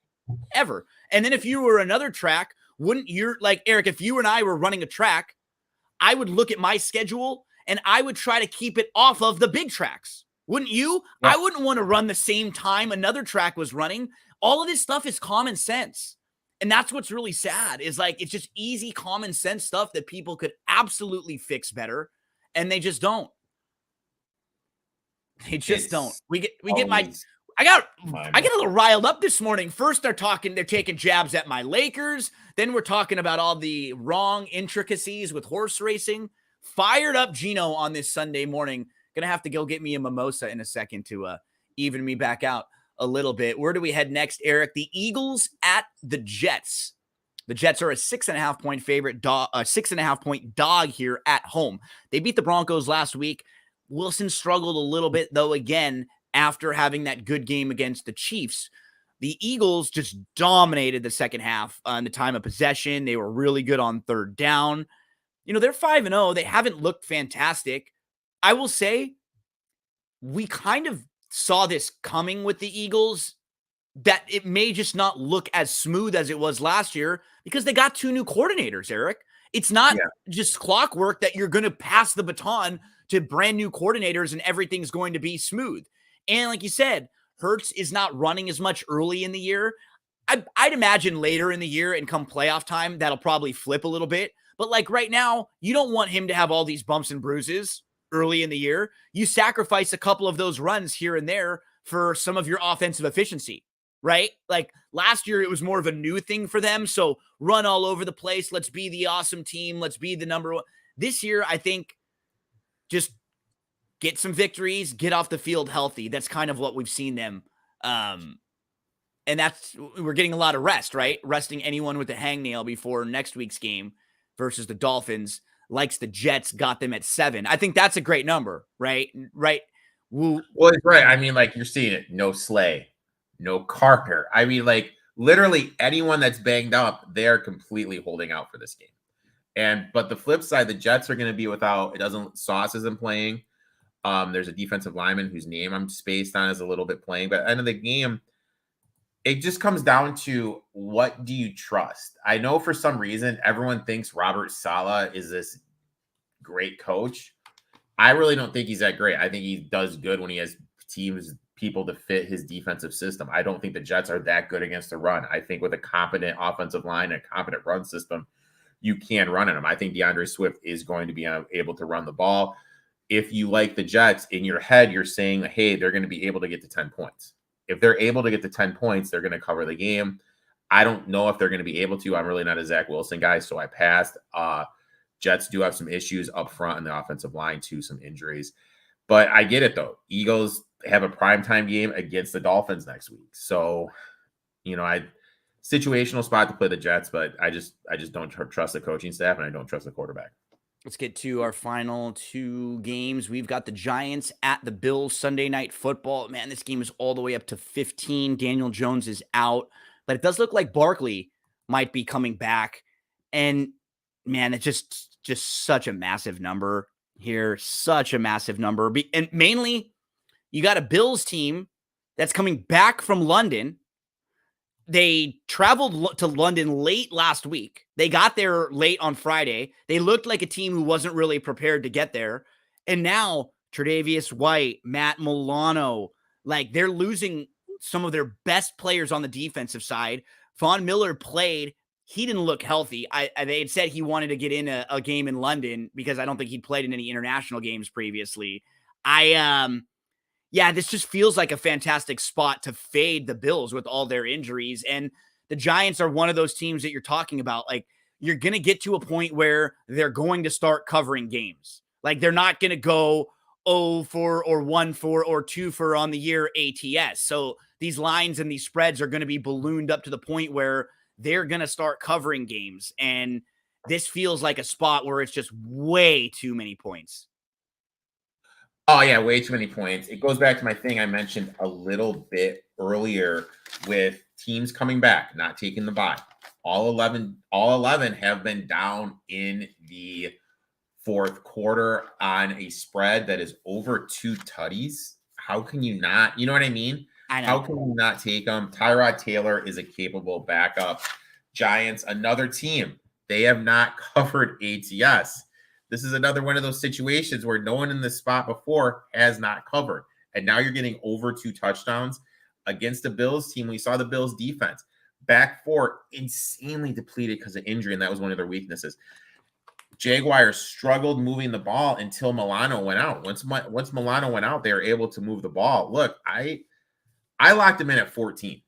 And then if you were another track, wouldn't you, like Eric, if you and I were running a track, I would look at my schedule and I would try to keep it off of the big tracks. Wouldn't you? Yeah. I wouldn't want to run the same time another track was running. All of this stuff is common sense. And that's what's really sad is like, it's just easy common sense stuff that people could absolutely fix better. And they just don't. Don't. I got a little riled up this morning. First, they're taking jabs at my Lakers. Then we're talking about all the wrong intricacies with horse racing. Fired up Gino on this Sunday morning. Gonna have to go get me a mimosa in a second to even me back out a little bit. Where do we head next, Eric? The Eagles at the Jets. The Jets are a 6.5 point favorite, 6.5 point dog here at home. They beat the Broncos last week. Wilson struggled a little bit, though, again, after having that good game against the Chiefs. The Eagles just dominated the second half in the time of possession. They were really good on third down. They're 5-0. They haven't looked fantastic. I will say we kind of saw this coming with the Eagles, that it may just not look as smooth as it was last year because they got 2 new coordinators, Eric. It's not just clockwork that you're going to pass the baton to brand new coordinators and everything's going to be smooth. And like you said, Hurts is not running as much early in the year. I'd imagine later in the year and come playoff time, that'll probably flip a little bit. But like right now, you don't want him to have all these bumps and bruises early in the year. You sacrifice a couple of those runs here and there for some of your offensive efficiency, right? Like last year, it was more of a new thing for them. So run all over the place. Let's be the awesome team. Let's be the number one. This year, I think just get some victories, get off the field healthy. That's kind of what we've seen them. And we're getting a lot of rest, right? Resting anyone with a hangnail before next week's game versus the Dolphins. Likes the Jets, got them at 7. I think that's a great number, right? Right. Well, it's right. I mean, like you're seeing it. No Slay, no Carter. I mean, like literally anyone that's banged up, they're completely holding out for this game. But the flip side, the Jets are going to be without. Sauce isn't playing. There's a defensive lineman whose name I'm spaced on is a little bit playing. But at the end of the game, it just comes down to what do you trust? I know for some reason, everyone thinks Robert Saleh is this great coach. I really don't think he's that great. I think he does good when he has people to fit his defensive system. I don't think the Jets are that good against the run. I think with a competent offensive line and a competent run system, you can run in them. I think DeAndre Swift is going to be able to run the ball. If you like the Jets, in your head, you're saying, hey, they're going to be able to get to 10 points. If they're able to get to 10 points, they're going to cover the game. I don't know if they're going to be able to. I'm really not a Zach Wilson guy, so I passed. Jets do have some issues up front in the offensive line, too, some injuries. But I get it, though. Eagles have a primetime game against the Dolphins next week. So, situational spot to play the Jets, but I just don't trust the coaching staff, and I don't trust the quarterback. Let's get to our final 2 games. We've got the Giants at the Bills Sunday Night Football. Man, this game is all the way up to 15. Daniel Jones is out, but it does look like Barkley might be coming back. And man, it's just such a massive number here. Such a massive number. And mainly, you got a Bills team that's coming back from London They traveled to London late last week. They got there late on Friday. They looked like a team who wasn't really prepared to get there. And now Tre'Davious White, Matt Milano, like they're losing some of their best players on the defensive side. Von Miller played. He didn't look healthy. They had said he wanted to get in a game in London because I don't think he'd played in any international games previously. Yeah, this just feels like a fantastic spot to fade the Bills with all their injuries. And the Giants are one of those teams that you're talking about. Like, you're going to get to a point where they're going to start covering games. Like, they're not going to go 0-4 or 1-4 or 2-4 on the year ATS. So these lines and these spreads are going to be ballooned up to the point where they're going to start covering games. And this feels like a spot where it's just way too many points. Oh, yeah, way too many points. It goes back to my thing I mentioned a little bit earlier with teams coming back, not taking the bye. All 11 have been down in the fourth quarter on a spread that is over 2 tutties. How can you not? You know what I mean? I know. How can you not take them? Tyrod Taylor is a capable backup. Giants, another team. They have not covered ATS. This is another one of those situations where no one in this spot before has not covered. And now you're getting over 2 touchdowns against the Bills team. We saw the Bills defense. Back four, insanely depleted because of injury, and that was one of their weaknesses. Jaguars struggled moving the ball until Milano went out. Once Milano went out, they were able to move the ball. Look, I locked him in at 14.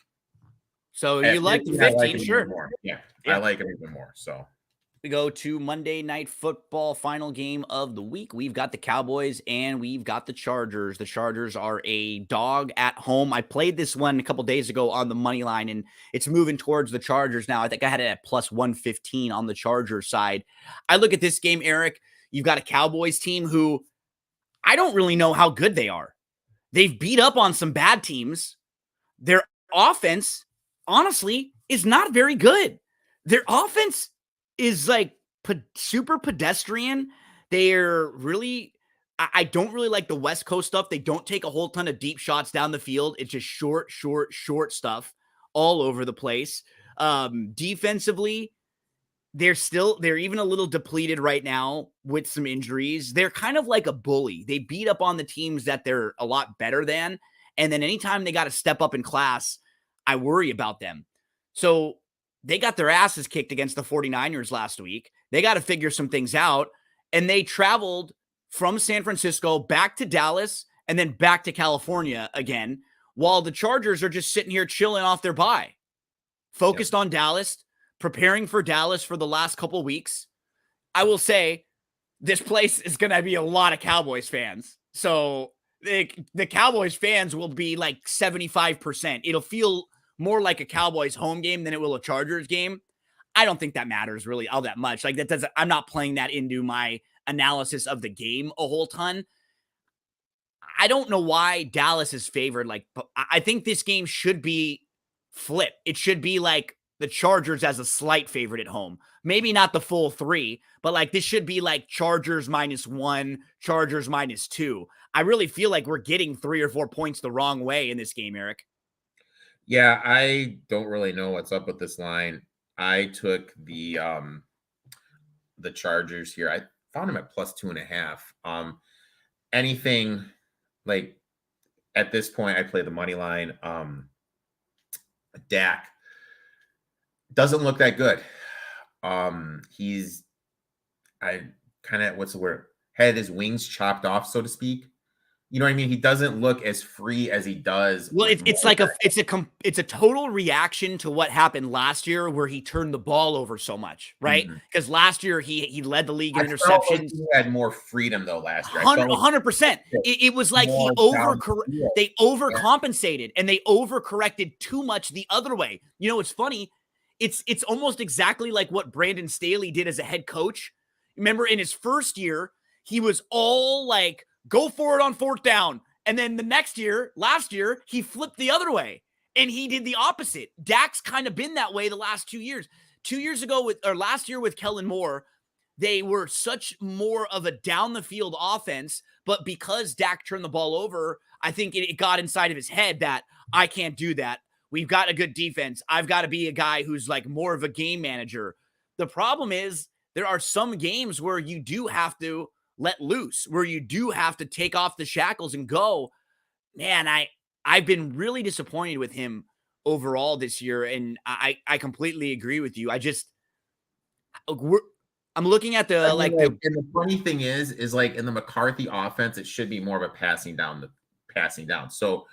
So you like the 15, like sure. Yeah, I like it even more. So we go to Monday Night Football, final game of the week. We've got the Cowboys and we've got the Chargers. The Chargers are a dog at home. I played this one a couple days ago on the money line, and it's moving towards the Chargers now. I think I had it at plus 115 on the Chargers side. I look at this game, Eric. You've got a Cowboys team who I don't really know how good they are. They've beat up on some bad teams. Their offense, honestly, is not very good. Their offense is like super pedestrian. They're really, I don't really like the West Coast stuff. They don't take a whole ton of deep shots down the field. It's just short stuff all over the place. Defensively, they're even a little depleted right now with some injuries. They're kind of like a bully. They beat up on the teams that they're a lot better than. And then anytime they got to step up in class, I worry about them. So they got their asses kicked against the 49ers last week. They got to figure some things out. And they traveled from San Francisco back to Dallas and then back to California again, while the Chargers are just sitting here chilling off their bye, focused on Dallas, preparing for Dallas for the last couple of weeks. I will say this place is going to be a lot of Cowboys fans. So the Cowboys fans will be like 75%. It'll feel more like a Cowboys home game than it will a Chargers game. I don't think that matters really all that much. Like I'm not playing that into my analysis of the game a whole ton. I don't know why Dallas is favored. Like, I think this game should be flipped. It should be like the Chargers as a slight favorite at home. Maybe not the full 3, but like this should be like Chargers -1, Chargers -2. I really feel like we're getting 3 or 4 points the wrong way in this game, Eric. Yeah, I don't really know what's up with this line. I took the Chargers here. I found them at plus 2.5. Anything like at this point, I play the money line. Dak doesn't look that good. He's what's the word? Had his wings chopped off, so to speak. You know what I mean? He doesn't look as free as he does. Well, it's a total reaction to what happened last year, where he turned the ball over so much, right? Because last year he led the league in interceptions. Like he had more freedom though last year. 100%. It was like they overcompensated and they overcorrected too much the other way. You know, it's funny. It's almost exactly like what Brandon Staley did as a head coach. Remember, in his first year, he was all like, go for it on 4th down. And then last year, he flipped the other way and he did the opposite. Dak's kind of been that way the last 2 years. 2 years ago last year with Kellen Moore, they were such more of a down the field offense, but because Dak turned the ball over, I think it got inside of his head that I can't do that. we've got a good defense. I've got to be a guy who's like more of a game manager. The problem is there are some games where you do have to let loose, where you do have to take off the shackles and go. Man, I've been really disappointed with him overall this year, and I completely agree with you. I'm looking at and the funny thing is like in the McCarthy offense, it should be more of a passing down. So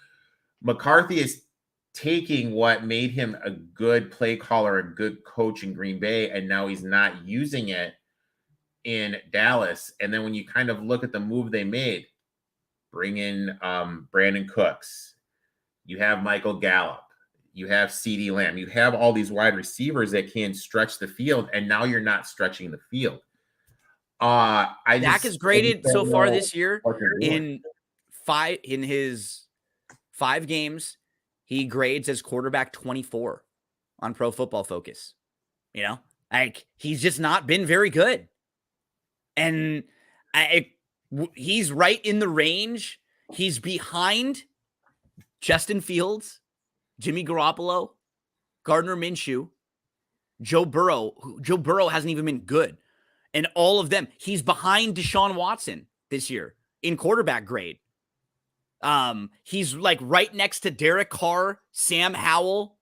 McCarthy is taking what made him a good play caller, a good coach in Green Bay, and now he's not using it in Dallas. And then when you kind of look at the move they made, bring in Brandon Cooks, you have Michael Gallup, you have CeeDee Lamb, you have all these wide receivers that can stretch the field, and now you're not stretching the field. Dak is graded so far this year in his 5 games. He grades as quarterback 24 on Pro Football Focus. You know, like he's just not been very good. And he's right in the range. He's behind Justin Fields, Jimmy Garoppolo, Gardner Minshew, Joe Burrow. Joe Burrow hasn't even been good. And all of them, he's behind Deshaun Watson this year in quarterback grade. He's like right next to Derek Carr, Sam Howell,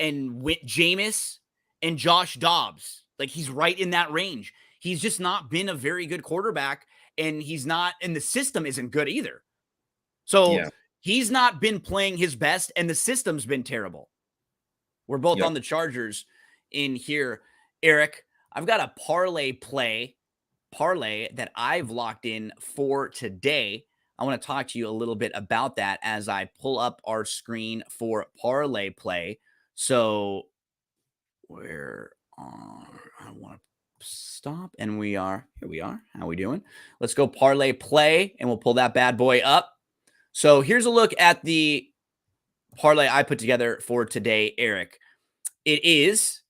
and Jameis and Josh Dobbs. Like he's right in that range. He's just not been a very good quarterback, and and the system isn't good either. So he's not been playing his best, and the system's been terrible. We're both on the Chargers in here. Eric, I've got a parlay that I've locked in for today. I want to talk to you a little bit about that as I pull up our screen for parlay play. So I want to stop, and here we are. How we doing? Let's go parlay play, and we'll pull that bad boy up. So here's a look at the parlay I put together for today, Eric. It is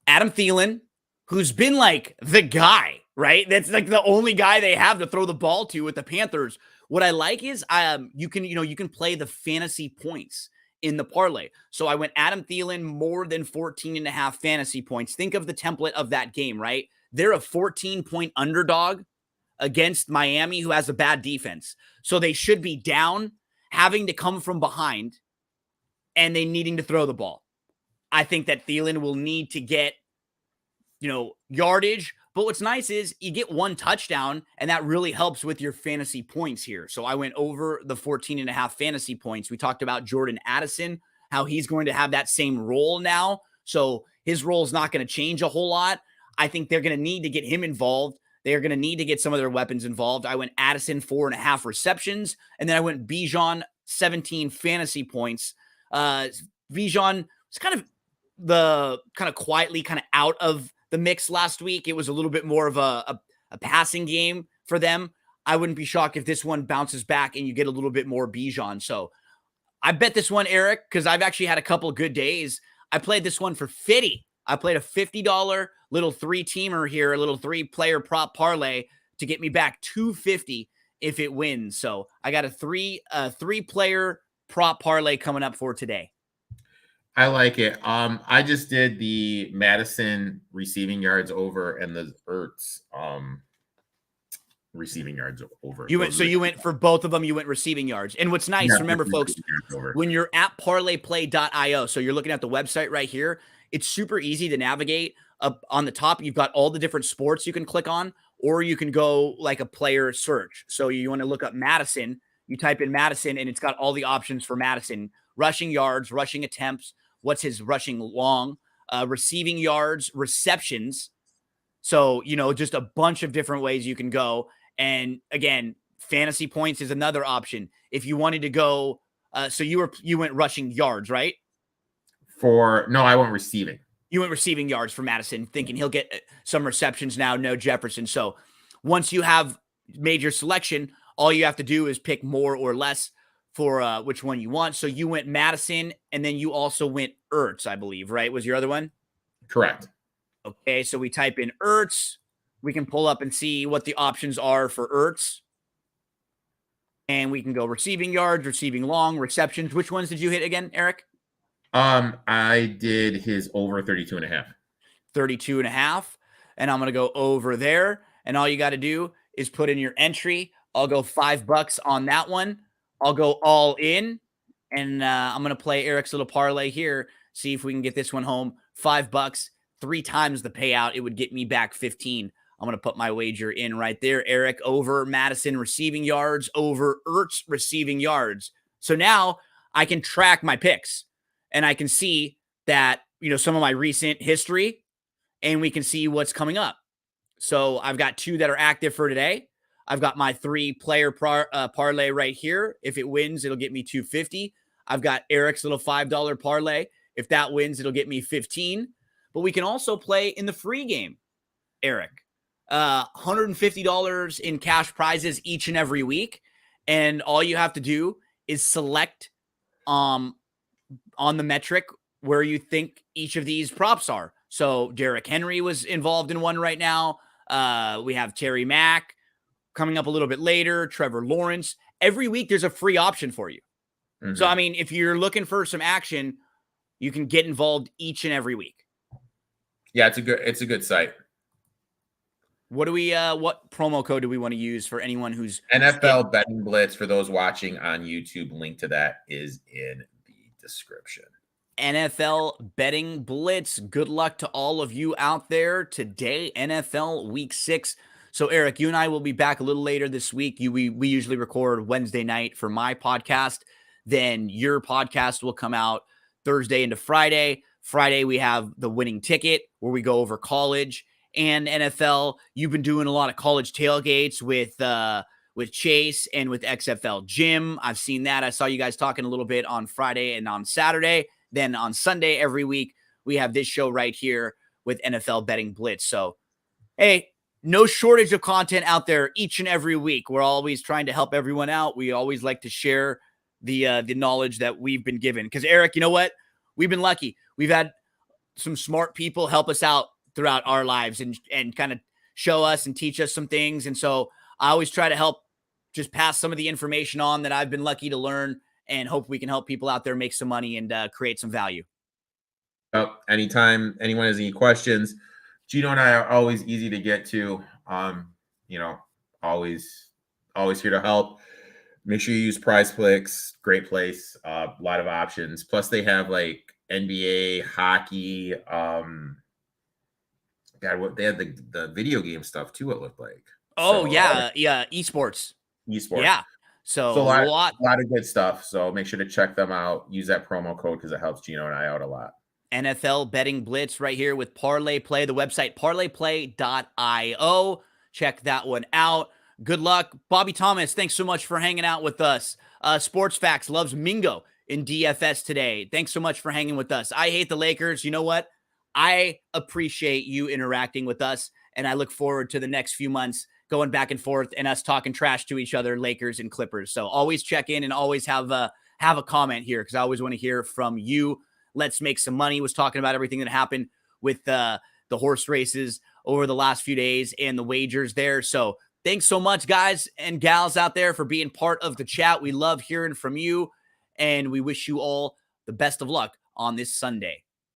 Adam Thielen, who's been like the guy, right? That's like the only guy they have to throw the ball to with the Panthers. What I like is you can play the fantasy points in the parlay. So I went Adam Thielen more than 14.5 fantasy points. Think of the template of that game, right? They're a 14-point underdog against Miami, who has a bad defense. So they should be down, having to come from behind, and they needing to throw the ball. I think that Thielen will need to get, yardage. But what's nice is you get 1 touchdown, and that really helps with your fantasy points here. So I went over the 14.5 fantasy points. We talked about Jordan Addison, how he's going to have that same role now. So his role is not going to change a whole lot. I think they're going to need to get him involved. They're going to need to get some of their weapons involved. I went Addison 4.5 receptions, and then I went Bijan 17 fantasy points. Bijan was kind of quietly out of the mix last week. It was a little bit more of a passing game for them. I wouldn't be shocked if this one bounces back and you get a little bit more Bijan. So I bet this one, Eric, because I've actually had a couple of good days. I played this one for 50. I played a $50 little 3-teamer here, a little 3-player prop parlay to get me back $250 if it wins. So I got a 3-player prop parlay coming up for today. I like it. I just did the Madison receiving yards over and the Ertz receiving yards over. You went for both of them. You went receiving yards. And what's nice, remember, folks, when you're at parlayplay.io, so you're looking at the website right here, it's super easy to navigate. Up on the top, you've got all the different sports you can click on, or you can go like a player search. So you want to look up Madison. You type in Madison, and it's got all the options for Madison: rushing yards, rushing attempts, what's his rushing long, receiving yards, receptions. So, just a bunch of different ways you can go. And again, fantasy points is another option. If you wanted to go, so you went rushing yards, right? No, I went receiving. You went receiving yards for Madison, thinking he'll get some receptions now, no Jefferson. So once you have made your selection, all you have to do is pick more or less for which one you want. So you went Madison, and then you also went Ertz, I believe, right? Was your other one? Correct. Okay, so we type in Ertz. We can pull up and see what the options are for Ertz. And we can go receiving yards, receiving long, receptions. Which ones did you hit again, Eric? I did his over 32.5. 32.5. And I'm going to go over there. And all you got to do is put in your entry. I'll go $5 on that one. I'll go all in. And I'm going to play Erik's little parlay here. See if we can get this one home. $5, 3 times the payout. It would get me back 15. I'm going to put my wager in right there. Erik over Madison receiving yards, over Ertz receiving yards. So now I can track my picks and I can see that, some of my recent history, and we can see what's coming up. So I've got 2 that are active for today. I've got my 3-player parlay right here. If it wins, it'll get me $250. I've got Erik's little $5 parlay. If that wins, it'll get me 15. But we can also play in the free game, Erik. $150 in cash prizes each and every week. And all you have to do is select on the metric where you think each of these props are. So Derrick Henry was involved in one right now. We have Terry Mack coming up a little bit later, Trevor Lawrence. Every week there's a free option for you. Mm-hmm. So, if you're looking for some action, you can get involved each and every week. Yeah, it's a good site. What promo code do we want to use for anyone who's NFL Betting Blitz for those watching on YouTube? Link to that is in the description. NFL Betting Blitz. Good luck to all of you out there today, NFL Week 6. So, Erik, you and I will be back a little later this week. We usually record Wednesday night for my podcast. Then your podcast will come out Thursday into Friday. Friday, we have the winning ticket where we go over college and NFL. You've been doing a lot of college tailgates with Chase and with XFL Jim. I've seen that. I saw you guys talking a little bit on Friday and on Saturday. Then on Sunday every week, we have this show right here with NFL Betting Blitz. So, hey, no shortage of content out there each and every week. We're always trying to help everyone out. We always like to share the knowledge that we've been given. Because, Erik, you know what? We've been lucky. We've had some smart people help us out throughout our lives and kind of show us and teach us some things. And so I always try to help just pass some of the information on that I've been lucky to learn, and hope we can help people out there make some money and create some value. Anytime anyone has any questions, Gino and I are always easy to get to. Always here to help. Make sure you use Prize Picks. Great place. A lot of options. Plus, they have like NBA, hockey. They had the video game stuff too. It looked like. Oh, so, yeah, esports. Yeah. So a lot of good stuff. So make sure to check them out. Use that promo code because it helps Gino and I out a lot. NFL Betting Blitz right here with Parlay Play, the website parlayplay.io. Check that one out. Good luck. Bobby Thomas, thanks so much for hanging out with us. Sports Facts loves Mingo in DFS today. Thanks so much for hanging with us. I hate the Lakers. You know what? I appreciate you interacting with us, and I look forward to the next few months going back and forth and us talking trash to each other, Lakers and Clippers. So always check in and always have a comment here because I always want to hear from you. Let's Make Some Money was talking about everything that happened with the horse races over the last few days and the wagers there. So thanks so much, guys and gals out there, for being part of the chat. We love hearing from you, and we wish you all the best of luck on this Sunday.